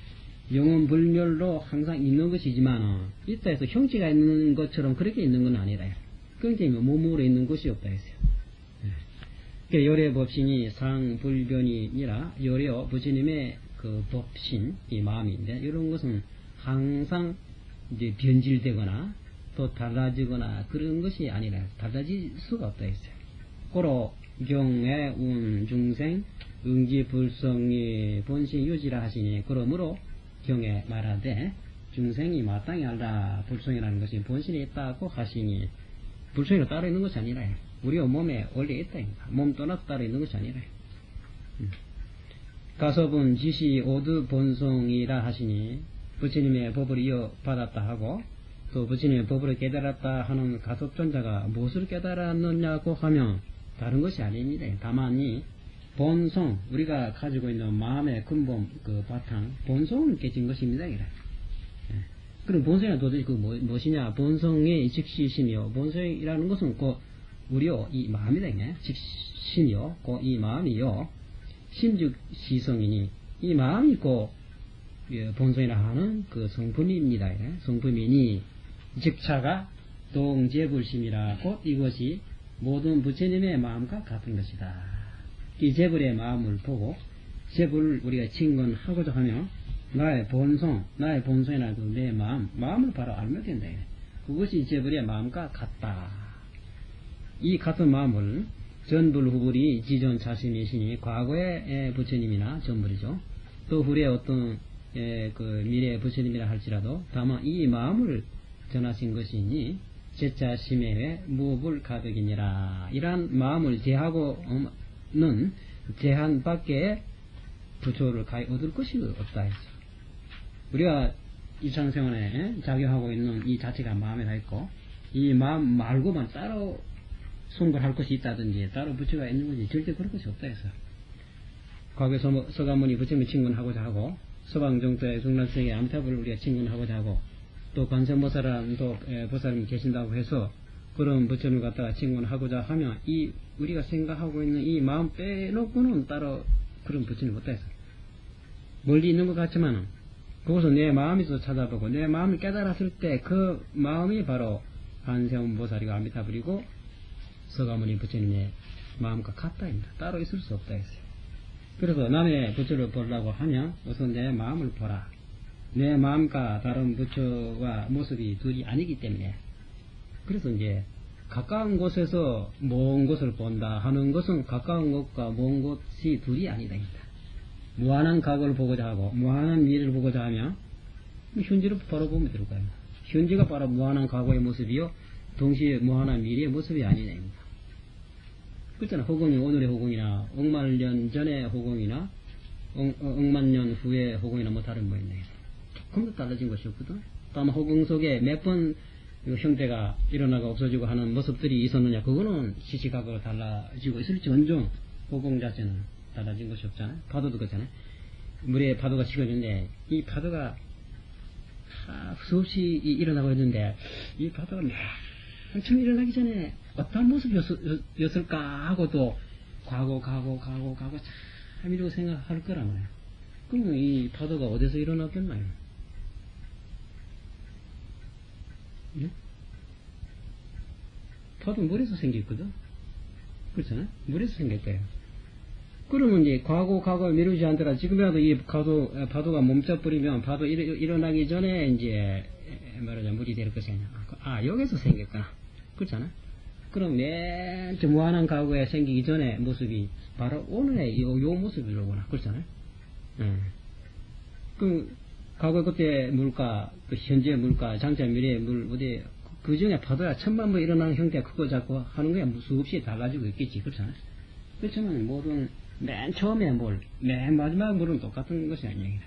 Speaker 1: 영원불멸로 항상 있는 것이지만, 있다 해서 형체가 있는 것처럼 그렇게 있는 건 아니라, 그러니까 몸으로 있는 것이 없다 했어요. 그러니까 요례법신이 상불변이니라. 요례어 부처님의 그 법신, 이 마음인데, 이런 것은 항상 이제 변질되거나 또 달라지거나 그런 것이 아니라 달라질 수가 없다 했어요. 고로 경애 운 중생 응지불성이 본신 유지라 하시니, 그러므로 경에 말하되 중생이 마땅히 알라. 불성이라는 것이 본신에 있다고 하시니, 불성이 따로 있는 것이 아니라 우리가 몸에 원래 있다. 몸 떠나서 따로 있는 것이 아니라. 가섭은 지시 오드 본성이라 하시니, 부처님의 법을 이어받았다 하고, 또 부처님의 법을 깨달았다 하는 가섭존자가 무엇을 깨달았느냐고 하면 다른 것이 아닙니다. 다만 이 본성, 우리가 가지고 있는 마음의 근본, 바탕, 본성을 깨진 것입니다. 그럼 본성이 도대체 무엇이냐? 본성의 즉시심이요. 본성이라는 것은 우리요, 이 마음이다. 즉심이요. 이 마음이요. 심즉 시성이니, 이 마음이 본성이라 하는 성품입니다. 성품이니, 즉차가 동재불심이라. 곧 이것이 모든 부처님의 마음과 같은 것이다. 이 재불의 마음을 보고 재불을 우리가 친근하고자 하며 나의 본성이나 내 마음을 바로 알면 된다. 그것이 재불의 마음과 같다. 이 같은 마음을 전불후불이 지존 자신이시니, 과거의 부처님이나 전불이죠. 또 후에 어떤 미래의 부처님이라 할지라도 다만 이 마음을 전하신 것이니 제자심에 무불 가득이니라. 이러한 마음을 제하고는 제한 밖에 부처를 가히 얻을 것이 없다 했어. 우리가 일상생활에 작용하고 있는 이 자체가 마음에 다 있고, 이 마음 말고만 따로 송불할 것이 있다든지 따로 부처가 있는 것이 절대 그럴 것이 없다 했어. 과거에 서가모니 부처님을 친근하고자 하고, 서방정토의 중란성의 암탑을 우리가 친근하고자 하고, 또 관세음보살도 보살님이 계신다고 해서 그런 부처님을 갖다가 친근하고자 하면, 우리가 생각하고 있는 이 마음 빼놓고는 따로 그런 부처님 못다 했어. 멀리 있는 것 같지만은 그것은 내 마음에서 찾아보고 내 마음을 깨달았을 때 그 마음이 바로 한세음보살이고 아미타불이고 서가모니 부처님의 마음과 같다입니다. 따로 있을 수 없다 했어요. 그래서 남의 부처를 보려고 하면 우선 내 마음을 보라. 내 마음과 다른 부처와 모습이 둘이 아니기 때문에. 그래서 이제 가까운 곳에서 먼 곳을 본다 하는 것은 가까운 곳과 먼 곳이 둘이 아니다입니다. 무한한 과거를 보고자 하고 무한한 미래를 보고자 하면 현재를 바로 보면 될 거예요. 현재가 바로 무한한 과거의 모습이요 동시에 무한한 미래의 모습이 아니냐입니다. 그렇잖아. 호공이 오늘의 호공이나 억만 년 전의 호공이나 억만 년 후의 호공이나 뭐 다른 뭐 있네. 조금도 달라진 것이 없거든. 다만 호공 속에 몇 번 형태가 일어나고 없어지고 하는 모습들이 있었느냐, 그거는 시시각오로 달라지고 있을지언정 호공 자체는 달라진 것이 없잖아요. 파도도 그렇잖아요. 물에 파도가 식어지는데 이 파도가 수없이 일어나고 있는데 이 파도가 처음 일어나기 전에 어떤 모습이었을까 하고 또 가고 참 이러고 생각할 거란 말이에요. 그러면 이 파도가 어디서 일어났겠나요? 예? 파도 물에서 생겼거든? 그렇잖아요? 물에서 생겼대요. 그러면 이제 과거를 미루지 않더라. 지금이라도 이 파도가 몸쪄버리면 파도 일어나기 전에 이제 말하자면 물이 될 것이 아니야. 여기서 생겼구나. 그렇잖아? 그럼 맨 무한한 과거에 생기기 전에 모습이 바로 오늘의 요 모습이로구나. 그렇잖아요? 그럼 과거 그때 물가, 그 현재 물가, 장차 미래의 물, 어디, 그 중에 파도야 천만 번 일어나는 형태가 크고 작고 하는 거야 수없이 달라지고 있겠지. 그렇잖아요? 그렇지만 모든 맨 처음에 물, 맨 마지막 물은 똑같은 것이 아니에요.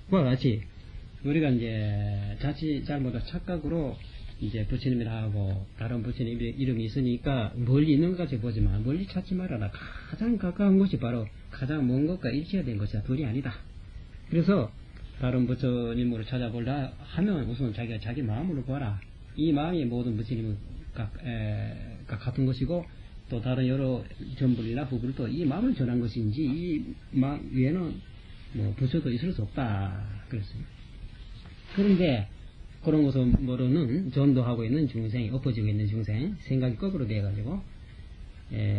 Speaker 1: 그와 같이 우리가 이제 자칫 잘못한 착각으로 이제 부처님이라 하고 다른 부처님 이름이 있으니까 멀리 있는 것까지 보지만 멀리 찾지 말아라. 가장 가까운 것이 바로 가장 먼 것과 일치가 것이다. 둘이 아니다. 그래서 다른 부처님으로 찾아보려 하면 우선 자기가 자기 마음으로 봐라. 이 마음이 모든 부처님과 같은 것이고 또 다른 여러 전불이나 후불도 이 마음을 전한 것인지 이 마음 위에는 뭐 부처도 있을 수 없다. 그랬어요. 그런데 그런 것을 모르는 전도하고 있는 중생이 엎어지고 있는 중생 생각이 거꾸로 돼가지고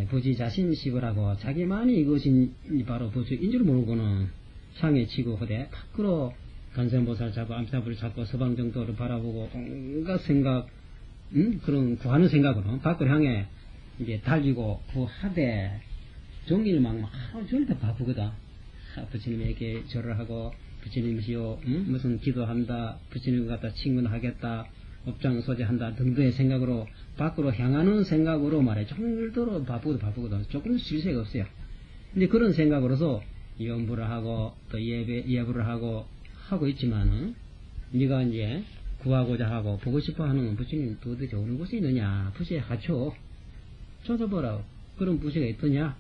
Speaker 1: 부지자신식을 하고 자기만이 이것이 바로 부처인 줄 모르고는 상에 치고 허대 밖으로 간센보살 잡고 암사불을 잡고 서방정도를 바라보고 온갖 생각 그런 구하는 생각으로 밖을 향해 이제 달리고 구하되 종일 막 하루 종일 다 바쁘거든. 부처님에게 절을 하고 부처님이시여 무슨 기도한다 부처님 갖다 친근하겠다 업장 소재한다 등등의 생각으로 밖으로 향하는 생각으로 말해 정도로 바쁘거든. 조금 쉴 새가 없어요. 근데 그런 생각으로서 연부를 하고 또 예부를 하고 있지만은 네가 이제 구하고자 하고 보고 싶어 하는 부처님 도대체 어느 곳에 있느냐 부처에 갖춰 찾아보라. 그런 부처가 있더냐?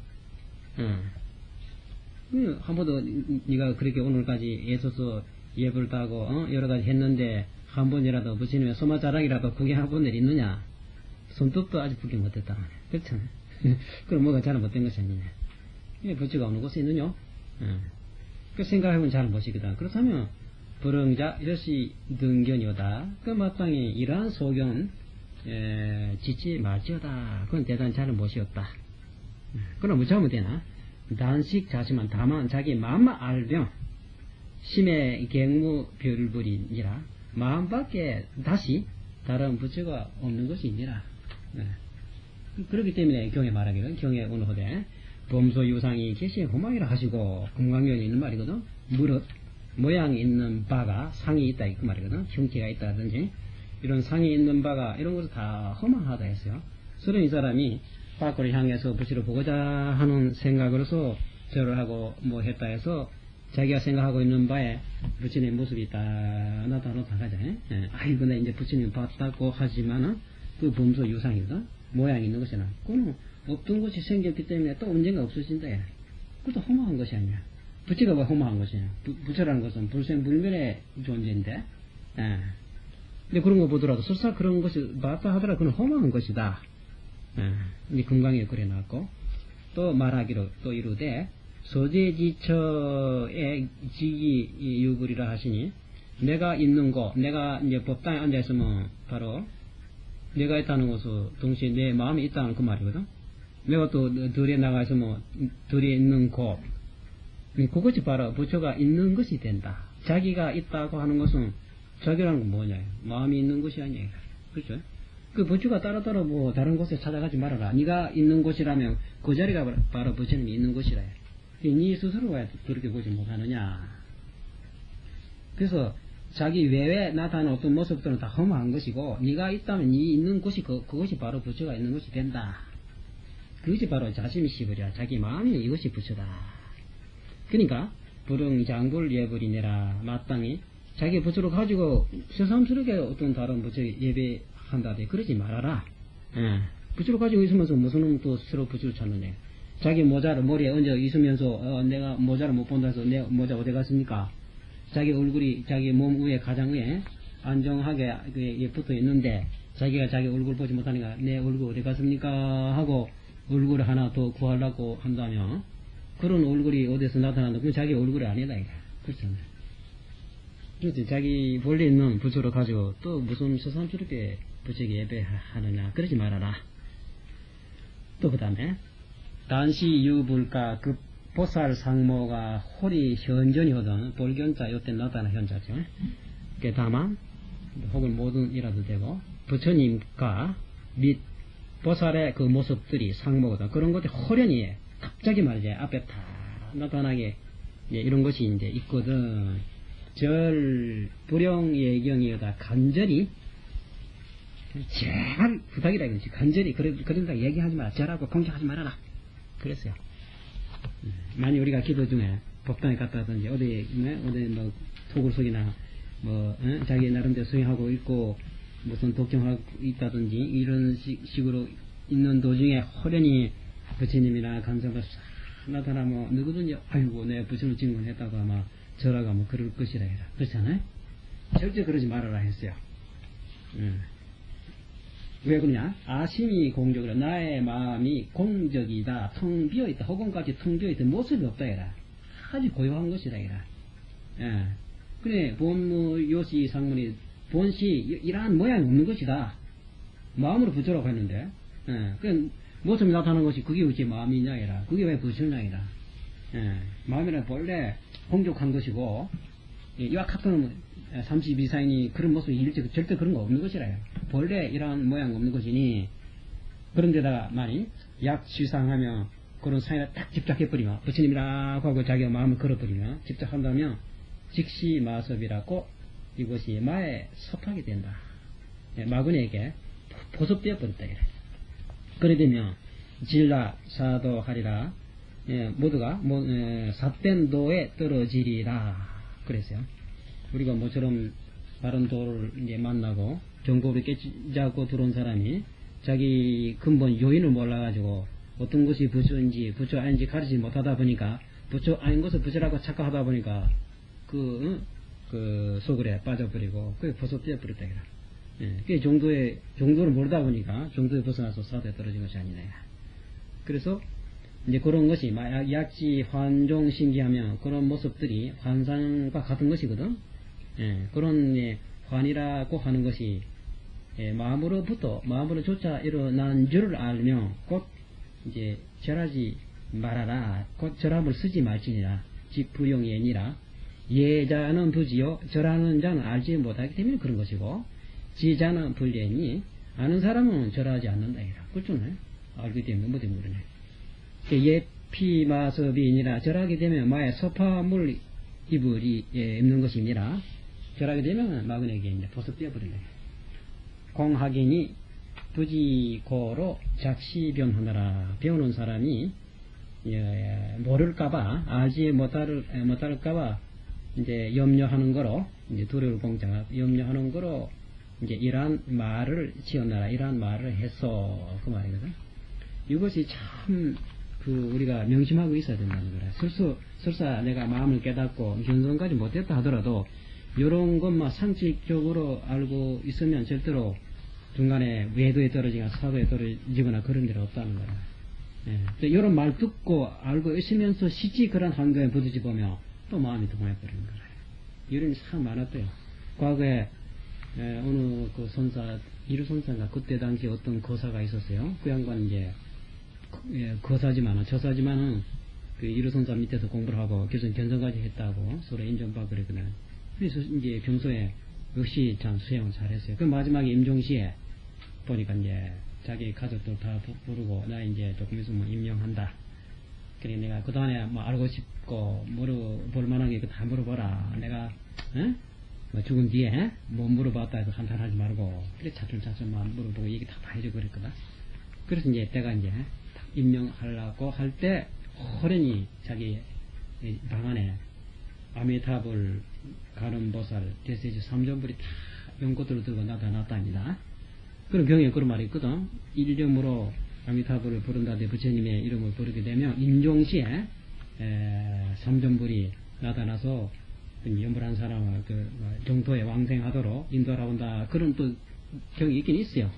Speaker 1: 한 번도 네가 그렇게 오늘까지 애써서 예부를 따고 여러 가지 했는데 한 번이라도 부처님의 소마자랑이라도 구경할 분들이 있느냐? 손톱도 아직 구경 못했다. 그렇잖아. 그럼 뭐가 잘 못된 것이 아니냐? 부처가 어느 곳에 있느냐? 그 생각해보면 잘 못이거든. 그렇다면 불응자 이것이 등견이오다. 그 마땅히 이러한 소견 짓지 말지어다. 그건 대단히 잘 못이었다. 그럼 뭐 잘못 되나? 단식 자시만 다만 자기 마음만 알면 심의 갱무별불이니라. 마음밖에 다시 다른 부처가 없는 것이니라. 그렇기 때문에 경에 말하기는 경에 오늘 호대 범소 유상이 계시 호망이라 하시고 금강경에 있는 말이거든. 무릇 모양이 있는 바가 상이 있다 그 말이거든. 형태가 있다든지 이런 상이 있는 바가 이런 것을 다 허망하다 했어요. 그런 이 사람이 밖으로 향해서 부처를 보고자 하는 생각으로서 절을 하고 뭐 했다 해서 자기가 생각하고 있는 바에 부처님의 모습이 다 나타나자. 아이고 나 이제 부처님 봤다고 하지만은 그 범소 유상이거든. 모양이 있는 것이나 그거는 없던 것이 생겼기 때문에 또 언젠가 없어진다. 그것도 허망한 것이 아니야. 부처가 왜 허망한 것이냐. 부처라는 것은 불생불멸의 존재인데 근데 그런 거 보더라도 설사 그런 것이 맞다 하더라도 그건 허망한 것이다. 이 금강에 그래 놨고 또 말하기로 또 이루되 소재지처의 지기 유불이라 하시니, 내가 있는 곳, 내가 이제 법당에 앉아있으면 바로 내가 있다는 것은 동시에 내 마음이 있다는 그 말이거든. 내가 또 들에 나가 있으면 들에 있는 곳, 그것이 바로 부처가 있는 것이 된다. 자기가 있다고 하는 것은 자기라는 건 뭐냐, 마음이 있는 것이 아니야. 그렇죠? 그 부처가 따로따로 뭐 다른 곳에 찾아가지 말아라. 네가 있는 곳이라면 그 자리가 바로 부처님이 있는 곳이라. 네 스스로가 왜 그렇게 보지 못하느냐. 그래서 자기 외에 나타나는 어떤 모습들은 다 허무한 것이고, 네가 있다면 네 있는 곳이 그것이 바로 부처가 있는 것이 된다. 그것이 바로 자심시부랴. 자기 마음이 이것이 부처다. 그러니까 불응장불 예불이니라. 마땅히 자기 부처를 가지고 새삼스럽게 어떤 다른 부처 예배한다되 그러지 말아라. 부처를 가지고 있으면서 무슨 놈 또 스스로 부처를 찾느냐. 자기 모자를 머리에 얹어 있으면서 내가 모자를 못 본다 해서 내 모자 어디 갔습니까? 자기 얼굴이 자기 몸 위에 가장 위에 안정하게 붙어 있는데 자기가 자기 얼굴 보지 못하니까 내 얼굴 어디 갔습니까? 하고 얼굴을 하나 더 구하려고 한다면 그런 얼굴이 어디서 나타난다. 그건 자기 얼굴이 아니다. 그렇잖아요. 그렇지. 자기 본래 있는 부처를 가지고 또 무슨 새삼스럽게 부처에게 예배하느냐. 그러지 말아라. 또 그 다음에 단시 유불가 그 보살 상모가 홀이 현전이 하던 볼견자 요때 나타나 현자죠. 그 다만 혹은 모든이라도 되고 부처님과 및 보살의 그 모습들이 상모거든. 그런 것들이 호련히 갑자기 말이지 앞에 다 나타나게 이런 것이 이제 있거든. 절 불용예경이다 간절히 제발 부탁이라 이거지. 간절히 그런다 얘기하지 마라. 절하고 공격하지 말아라. 그랬어요. 만약 우리가 기도 중에 법당에 갔다든지 어디 뭐 토굴속이나 뭐 자기 나름대로 수행하고 있고 무슨 독경하고 있다든지 이런 식으로 있는 도중에 호련히 부처님이나 간섭을 싹 나타나면 누구든지 아이고 내 부처를 증언했다고 아마 절하고 뭐 그럴 것이라 해라. 그렇잖아요? 절대 그러지 말아라 했어요. 왜 그러냐? 아심이 공적이라. 나의 마음이 공적이다. 텅 비어있다. 허공까지 텅 비어있다. 모습이 없다 해라. 아주 고요한 것이다 해라. 그래 본무 요시 상문이 본시 이러한 모양이 없는 것이다. 마음으로 부처라고 했는데 그냥 모습이 나타나는 것이 그게 어찌 마음이냐 해라. 그게 왜 부처냐 해라. 마음이란 본래 공적한 것이고 이와 같은 32사인이 그런 모습이 절대 그런 거 없는 것이라요. 본래 이러한 모양 없는 것이니 그런데다가 만일 약시상하며 그런 사인을 딱 집착해버리면 부처님이라고 하고 자기가 마음을 걸어버리면 집착한다면 즉시 마섭이라고 이것이 마에 섭하게 된다. 마근에게 보섭되어 버렸다. 그래 되면 진라 사도하리라. 모두가 삿된 도에 떨어지리라. 그랬어요. 우리가 모처럼 바른 도를 이제 만나고 정보를 깨지자고 들어온 사람이 자기 근본 요인을 몰라가지고 어떤 것이 부처인지 부처 아닌지 가르치지 못하다 보니까 부처 아닌 것을 부처라고 착각하다 보니까 그 속을에 빠져버리고 그게 버섯되어 버렸다. 그게 정도를 모르다 보니까 정도에 벗어나서 사도에 떨어진 것이 아니냐. 그래서 이제 그런 것이 약지 환종 신기하면 그런 모습들이 환상과 같은 것이거든. 그런 환이라고 하는 것이 마음으로조차 일어난 줄을 알면 곧 이제 절하지 말아라. 곧 절함을 쓰지 말지니라. 즉 불용예니라. 예자는 부지요. 절하는 자는 알지 못하기 때문에 그런 것이고 지자는 불예니 아는 사람은 절하지 않는다. 그렇죠? 알기 때문에 뭐든 모르네. 예피마섭이니라. 절하게 되면 마에 서파물 이불이 입는 것이니라. 절하게 되면 마근에게 이제 보습되어 버리네. 공학인이 부지고로 작시변하느라. 배우는 사람이 모를까봐 알지 못할까봐 이제 염려하는 거로 이제 두려울 공자가 염려하는 거로 이제 이러한 말을 지었나라. 이러한 말을 했어. 그 말이거든. 이것이 참 우리가 명심하고 있어야 된다는 거라. 설사 내가 마음을 깨닫고 견성까지 못했다 하더라도 이런 것만 상식적으로 알고 있으면 절대로 중간에 외도에 떨어지거나 사도에 떨어지거나 그런 일 없다는 거라. 이런 말 듣고 알고 있으면서 실제 그런 환경에 부딪혀보면 또 마음이 동해버리는 거예요. 이런 일이 참 많았대요. 과거에 어느 그 선사, 이루 선사가 그때 당시 어떤 거사가 있었어요. 그 양반 이제 저사지만은 그 이루 선사 밑에서 공부를 하고 견성까지 했다고 서로 인정받고 그랬거든. 그래서 이제 평소에 역시 참 수행을 잘했어요. 그 마지막에 임종시에 보니까 이제 자기 가족들 다 부르고 나 이제 조금 있으면 임명한다. 그래 내가 그동안에 뭐 알고 싶고 물어볼 만한 게 다 물어보라. 내가 뭐 죽은 뒤에 뭐 물어봤다 해서 한탄하지 말고 그래 차츰차츰만 물어보고 얘기 다 해주고 그랬거든. 그래서 이제 내가 이제 임명하려고 할 때 호련히 자기 방 안에 아미타불 가는보살 대세지 삼전불이 다 연꽃들을 들고 나타났답니다. 그런 경우에 그런 말이 있거든. 이름으로 아미타불을 부른다되 부처님의 이름을 부르게 되면 임종시에 삼전불이 나타나서 염불한 사람을 정토에 왕생하도록 인도하온다. 그런 또 경이 있긴 있어요.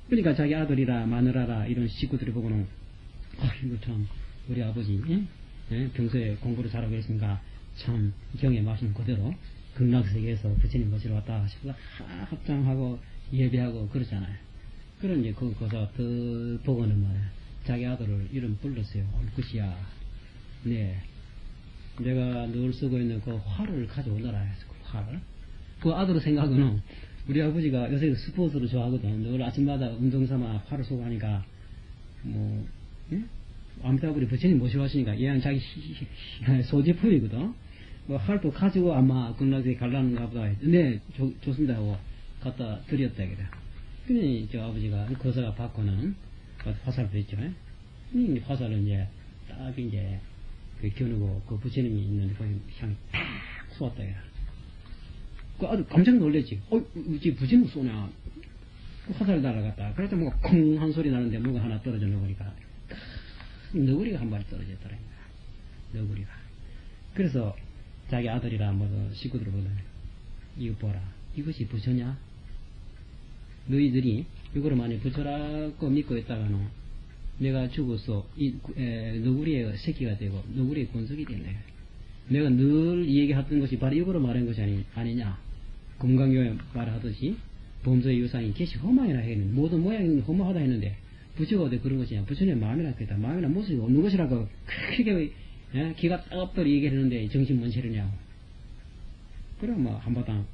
Speaker 1: 그러니까 자기 아들이라 마누라라 이런 식구들이 보고는 이거 참 우리 아버지 평소에 공부를 잘하고 있으니까 참 경의 말씀 그대로 극락세계에서 부처님 모시러 왔다 싶어서 합장하고 예배하고 그러잖아요. 그런 이제 거기서 더 보고는 말이야. 자기 아들을 이름 불렀어요. 옳굿이야. 네. 내가 늘 쓰고 있는 그 활을 가져오너라 해서 그 활을. 그 아들의 생각은 우리 아버지가 요새 스포츠를 좋아하거든. 늘 아침마다 운동 삼아 활을 쏘고 하니까 뭐 아미타불이 부처님 모시러 왔으니까 얘는 자기 소지품이거든. 뭐 활도 가지고 아마 극락세계 갈라는가 보다. 네, 좋습니다 하고 갖다 드렸다 그래. 근데 저 아버지가 거사가 받고는 화살을 했죠. 이 화살을 이제 딱 이제 겨누고 그 부처님이 있는데 거기 향이 팍 쏘았다 그래. 그 아주 깜짝 놀랬지. 이제 부처님 쏘냐. 그 화살을 날아갔다. 그래서 뭔가 쿵 한 소리 나는데 뭐가 하나 떨어져 놓으니까 너구리가 한 마리 떨어졌더라. 너구리가. 그래서 자기 아들이라 뭐 식구들 보더니 이거 보라. 이것이 부처냐? 너희들이 이거를 만약 부처라고 믿고 있다가는 내가 죽어서 너구리의 새끼가 되고 너구리의 권속이 된다. 내가 늘 얘기했던 것이 바로 이거로 말한 것이 아니냐. 금강교에 말하듯이 범죄의 유상이 개시 험하이라 했는데 모든 모양이 험하다 했는데 부처가 어디 그런 것이냐. 부처님의 마음이라 했다. 마음이나 모습이 없는 것이라고 크게 기가 따갑더리 얘기를 했는데 정신 뭔 실으냐고. 그래 뭐 한바탕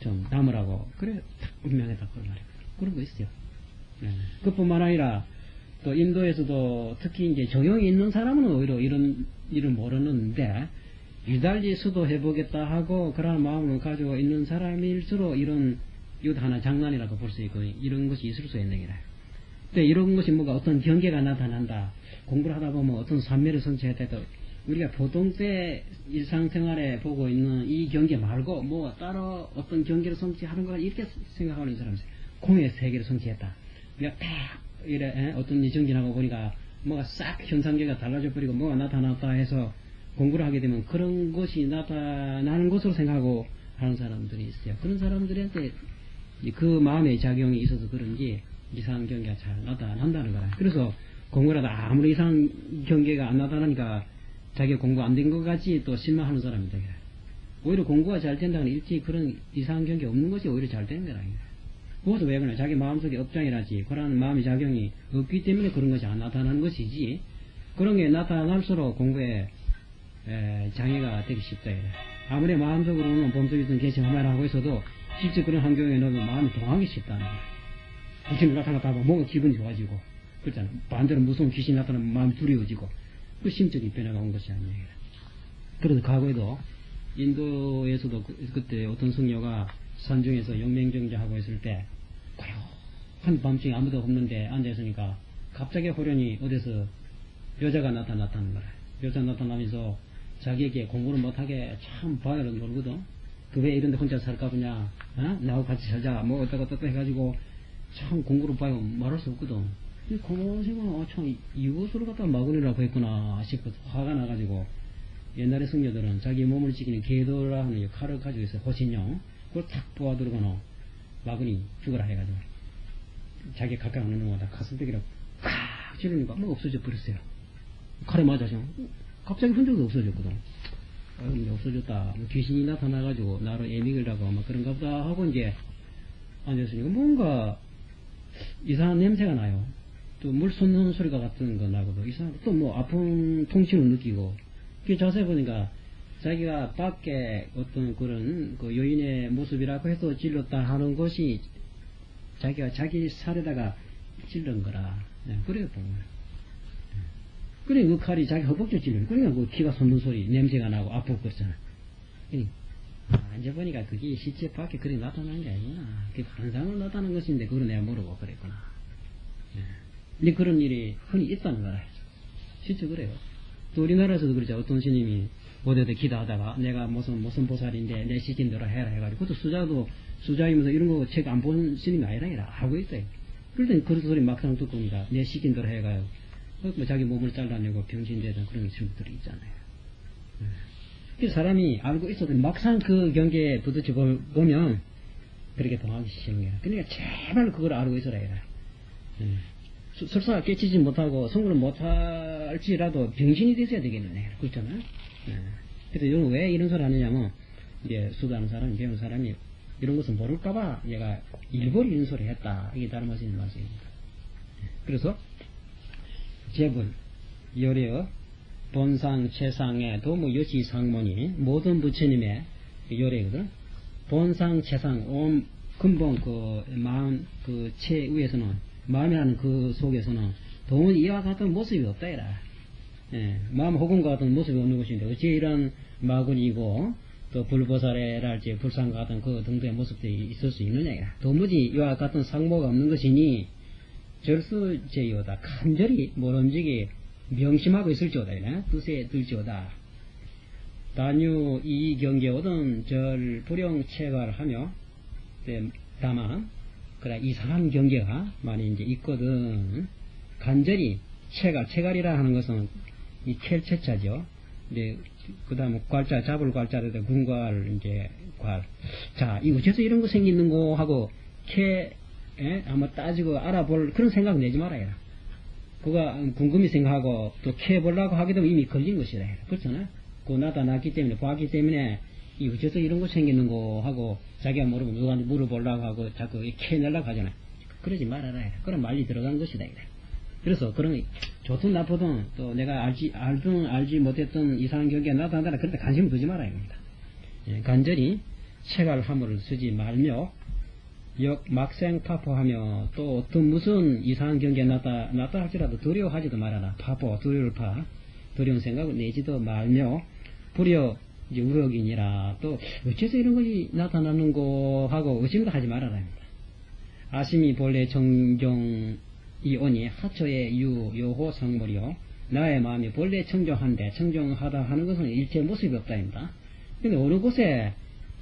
Speaker 1: 좀 담으라고 그래 탁 운명했다 그런 말이야. 그런 거 있어요. 그뿐만 아니라 또 인도에서도 특히 이제 정형이 있는 사람은 오히려 이런 일을 모르는데 유달리 수도해보겠다 하고 그런 마음을 가지고 있는 사람일수록 이것도 하나 장난이라고 볼 수 있고 이런 것이 있을 수 있는 게라. 근데 이런 것이 뭐가 어떤 경계가 나타난다. 공부를 하다 보면 어떤 산매를 성취했다 해도 우리가 보통 때 일상생활에 보고 있는 이 경계 말고 뭐 따로 어떤 경계를 성취하는 걸 이렇게 생각하는 사람이 있어요. 공의 세계를 성취했다. 우리가 딱 이래 어떤 일 정진하고 보니까 뭐가 싹 현상계가 달라져 버리고 뭐가 나타났다 해서 공부를 하게 되면 그런 것이 나타나는 것으로 생각하고 하는 사람들이 있어요. 그런 사람들한테 그 마음의 작용이 있어서 그런지 이상 경계가 잘 나타난다는 거야. 그래서 공부를 하다 아무리 이상 경계가 안 나타나니까 자기가 공부 안 된 것 같이 또 실망하는 사람이다. 오히려 공부가 잘 된다는 일찍 그런 이상한 경계 없는 것이 오히려 잘 되는 거라. 그것도 왜 그러냐. 자기 마음속에 업장이라지 그런 마음의 작용이 없기 때문에 그런 것이 안 나타나는 것이지 그런 게 나타날수록 공부에 장애가 되기 쉽다. 아무리 마음속으로는 범속이든 개체험을 하고 있어도 실제 그런 환경에 넣으면 마음이 동하기 쉽다는 거야. 귀신이 나타났다 하면 뭔가 기분이 좋아지고 그렇잖아. 반대로 무서운 귀신이 나타나면 마음이 두려워지고 그 심적인 변화가 온 것이 아니에요. 그래서 과거에도 인도에서도 그때 어떤 승려가 산중에서 영맹정자하고 있을 때 고요한 밤중에 아무도 없는데 앉아있으니까 갑자기 호련히 어디서 여자가 나타났다는 거야. 여자 나타나면서 자기에게 공부를 못하게 참 바위로 놀거든. 그 왜 이런데 혼자 살까 보냐. 나하고 같이 살자. 뭐 어떡 해가지고 참 공부를 봐요. 말할 수 없거든. 고마운 생각은 참 이것으로 갖다가 마구니라고 했구나 싶어서 화가 나가지고 옛날의 승려들은 자기 몸을 지키는 개도라 하는 칼을 가지고 있어요. 호신용. 그걸 탁 뽑아들고는 마구니 죽어라 해가지고 자기 가까이 오는 놈마다 가슴벽이라 콱 찌르니까 뭐 없어져 버렸어요. 칼에 맞아서 갑자기 흔적도 없어졌거든. 없어졌다. 뭐 귀신이 나타나가지고 나를 애미를 하고 막 그런가 보다 하고 이제 앉았으니까 뭔가 이상한 냄새가 나요. 또 물 솟는 소리가 같은 거 나고도 이상하고 또 뭐 아픈 통증을 느끼고 그 자세히 보니까 자기가 밖에 어떤 그런 그 여인의 모습이라고 해서 찔렀다 하는 것이 자기가 자기 살에다가 찔른 거라. 네, 그래요, 보면. 그래, 그 칼이 자기 허벅지 찔러. 그러니까 그 피가 솟는 소리, 냄새가 나고 아프고 그렇잖아. 이제 보니까 그게 실제 밖에 그리 나타난 게 아니구나. 그게 환상으로 나타난 것인데, 그걸 내가 모르고 그랬구나. 네. 근데 그런 일이 흔히 있다는 거라. 실제 그래요. 또 우리나라에서도 그러죠. 어떤 스님이 어디다 기도하다가 내가 무슨 보살인데 내 시킨 대로 해라 해가지고 그것도 수자이면서 이런 거 책 안 본 스님이 아니라 하고 있어요. 그럴 땐 그런 소리 막상 듣고 보니까 내 시킨 대로 해가요. 뭐 자기 몸을 잘라내고 병신되던 그런 친구들이 있잖아요. 그 사람이 알고 있어도 막상 그 경계에 부딪혀 보면 그렇게 동하기 싫은 거야. 그러니까 제발 그걸 알고 있어라 해라. 설사 깨치지 못하고 성공을 못할지라도 병신이 됐어야 되겠네. 그렇잖아요. 그래서 왜 이런 소리 하느냐면 이제 수다하는 사람, 배우는 사람이 이런 것을 모를까봐 얘가 일부러 이런 소리 했다. 이게 다른 말씀인 말씀입니다. 그래서 제불, 요래어, 본상, 최상의 도무 여시 상문이 모든 부처님의 요래거든. 본상, 최상, 온 근본 그 마음 그 채 위에서는 마음이라는 그 속에서는 도무지 이와 같은 모습이 없다 이라. 마음 호군과 같은 모습이 없는 것인데 어찌 이런 마군이고 또 불보살이랄지 불상과 같은 그 등등의 모습들이 있을 수 있느냐. 도무지 이와 같은 상모가 없는 것이니 절수제요다. 간절히 모름지기 명심하고 있을지어다. 두세 들지어다. 단유 이 경계오든 절 불용 체갈하며 다만 그래 이상한 경계가 많이 이제 있거든. 간절히 체갈이라 하는 것은 이 켈체자죠. 이제 그 다음에 괄자 잡을 괄자에다 군괄 이제 괄. 자, 이 어째서 이런 거 생기는 거 하고 한번 따지고 알아볼 그런 생각 내지 말아요. 그가 궁금히 생각하고 또 캐보려고 하게 되면 이미 걸린 것이라. 그렇잖아요. 그거 나타났기 때문에 봤기 때문에 이 어째서 이런 거 생기는 거 하고 자기가 모르면 누구한테 물어보려고 하고 자꾸 캐내려고 하잖아요. 그러지 말아라. 그럼 말리 들어간 것이다. 그래서 그런 좋든 나쁘든 또 내가 알든 알지 못했던 이상한 경계가 나타난다. 그런데 관심을 두지 말아야 합니다. 간절히 체갈 화물을 쓰지 말며 막생파포하며 또 어떤 무슨 이상한 경계가 나타날지라도 두려워하지도 말아라. 파포, 두려운 생각을 내지도 말며 불여 우럭이니라. 또 어째서 이런 것이 나타나는 거 하고 의심도 하지 말아라 합니다. 아심이 본래 정정 이오니 하초의 요호 상물이요. 나의 마음이 본래 청정한데 청정하다 하는 것은 일체 모습이 없다입니다. 근데 어느 곳에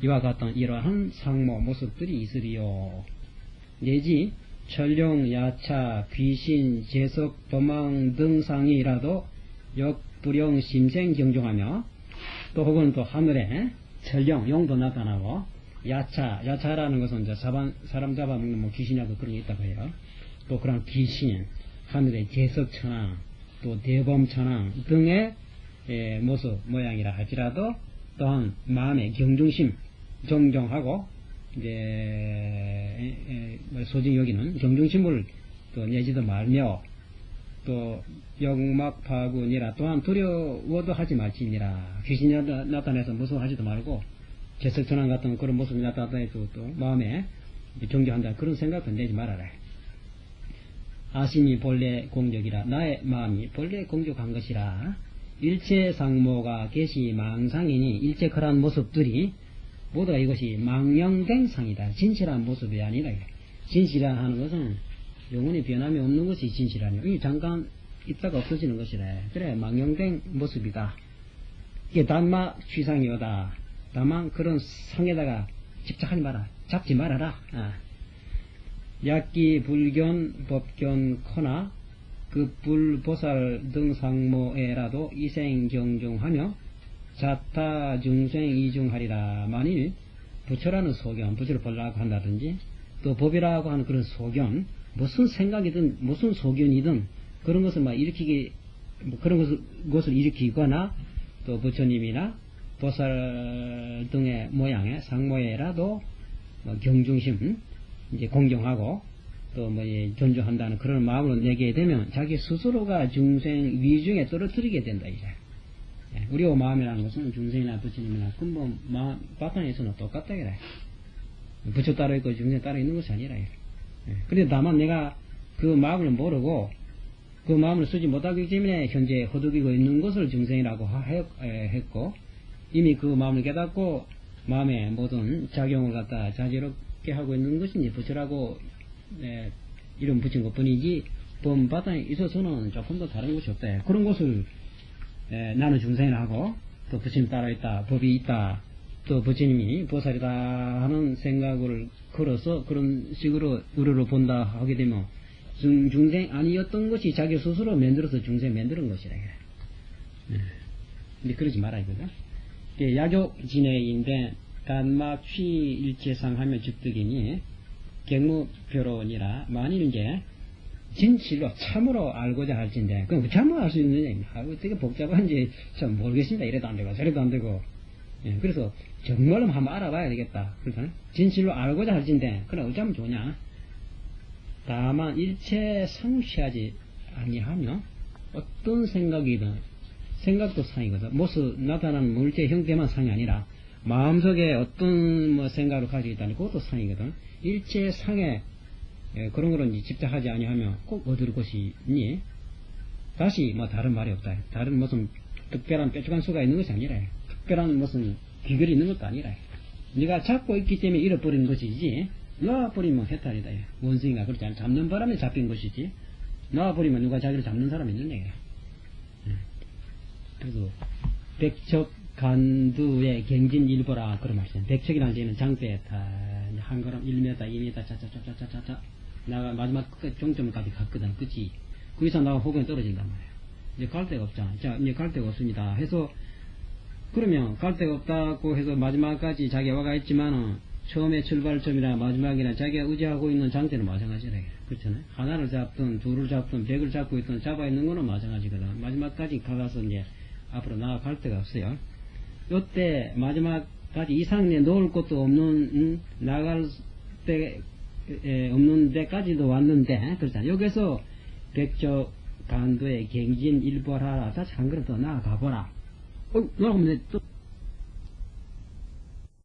Speaker 1: 이와 같은 이러한 상모 모습들이 있으리요. 내지 천룡, 야차, 귀신, 재석, 도망 등상이라도 역불용 심생 경종하며 또 혹은 또 하늘에 천룡, 용도 나타나고 야차라는 것은 이제 사람 잡아먹는 뭐 귀신이라도 그런 게 있다고 해요. 또 그런 귀신, 하늘의 재석천왕, 또 대범천왕 등의 모습, 모양이라 할지라도 또한 마음의 경중심, 정정하고 이제 소중히 여기는 경중심을 또 내지도 말며 또 역막파군이라 또한 두려워도 하지 말지니라. 귀신이 나타나서 무서워하지도 말고 재석천왕 같은 그런 모습이 나타나도 또 마음에 정정한다 그런 생각도 내지 말아라. 아심이 본래 공적이라. 나의 마음이 본래 공적한 것이라. 일체 상모가 계시 망상이니 일체 그러한 모습들이 모두가 이것이 망령된 상이다. 진실한 모습이 아니라. 진실이라 하는 것은 영원히 변함이 없는 것이 진실하냐. 이 잠깐 있다가 없어지는 것이래. 그래 망령된 모습이다. 이게 단마 취상이오다. 다만 그런 상에다가 집착하지 마라. 잡지 말아라. 약기 불견 법견 코나 급불보살 등 상모에라도 이생경종하며 자타 중생 이중하리라. 만일 부처라는 소견, 부처를 보려고 한다든지 또 법이라고 하는 그런 소견, 무슨 생각이든 무슨 소견이든 그런 것을 막 일으키게 뭐 그런 것을 일으키거나 또 부처님이나 보살 등의 모양의 상모에라도 뭐 경중심, 이제 공경하고 또 뭐 존중한다는 그런 마음으로 내게 되면 자기 스스로가 중생 위중에 떨어뜨리게 된다 이제. 우리의 마음이라는 것은 중생이나 부처님이나 근본 바탕에서는 똑같다 그래. 부처 따로 있고 중생 따로 있는 것이 아니라. 그런데 다만 내가 그 마음을 모르고 그 마음을 쓰지 못하기 때문에 현재 허덕이고 있는 것을 중생이라고 했고, 이미 그 마음을 깨닫고 마음의 모든 작용을 갖다 자제롭게 하고 있는 것이 이제 부처라고 이름 붙인 것 뿐이지, 본 바탕에 있어서는 조금 더 다른 것이 없다. 그런 것을 나는 중생이라고, 또 부처님 따로 있다, 법이 있다, 또 부처님이 보살이다 하는 생각을 걸어서 그런 식으로 우리를 본다 하게 되면 중생 아니었던 것이 자기 스스로 만들어서 중생 만드는 것이라. 근데 그러지 말아야 되거든. 야교 진행인데 간막 취 일체상 하며 즉득이니 객무표론이라, 만일 이제 진실로 참으로 알고자 할진데, 그럼 참으로 알 수 있느냐, 되게 복잡한지 참 모르겠습니다. 이래도 안 되고 저래도 안 되고. 그래서 정말로 한번 알아봐야 되겠다. 그러니까 진실로 알고자 할진데, 그럼 어쩌면 좋냐. 다만 일체 상취하지 아니하며 어떤 생각이든, 생각도 상이거든. 모습 나타나는 물체 형태만 상이 아니라 마음속에 어떤 뭐 생각을 가지고 있다니 그것도 상이거든. 일체 상에 그런 거는 집착하지 아니하며 꼭 얻을 것이 있니? 다시 뭐 다른 말이 없다. 다른 무슨 특별한 뾰족한 수가 있는 것이 아니라, 특별한 무슨 비결이 있는 것도 아니라, 네가 잡고 있기 때문에 잃어버리는 것이지, 놔버리면 해탈이다. 원숭이가 그렇지 않아. 잡는 바람에 잡힌 것이지, 놔버리면 누가 자기를 잡는 사람이 있느냐. 그래서 백척간두의 갱진일보라 그런 말씀. 백척이라는 지는 장대에 한 걸음 1m, 2m 차차차차차차 나가 마지막 종점까지 갔거든. 그치? 거기서 나가 호흡에 떨어진단 말이야. 이제 갈 데가 없잖아. 자, 이제 갈 데가 없습니다 해서, 그러면 갈 데가 없다고 해서 마지막까지 자기가 와가 있지만은 처음에 출발점이나 마지막이나 자기가 의지하고 있는 장대는 마찬가지라. 그렇잖아요. 하나를 잡든 둘을 잡든 100을 잡고 있든 잡아 있는 거는 마찬가지거든. 마지막까지 가서 이제 앞으로 나아갈 데가 없어요. 요때 마지막까지 이상에 놓을 것도 없는, 나갈 데 없는 데까지도 왔는데, 그렇잖아요. 여기서 백적 간도의 갱진 일보하라. 다시 한 걸음 더 나아가보라. 나가면 또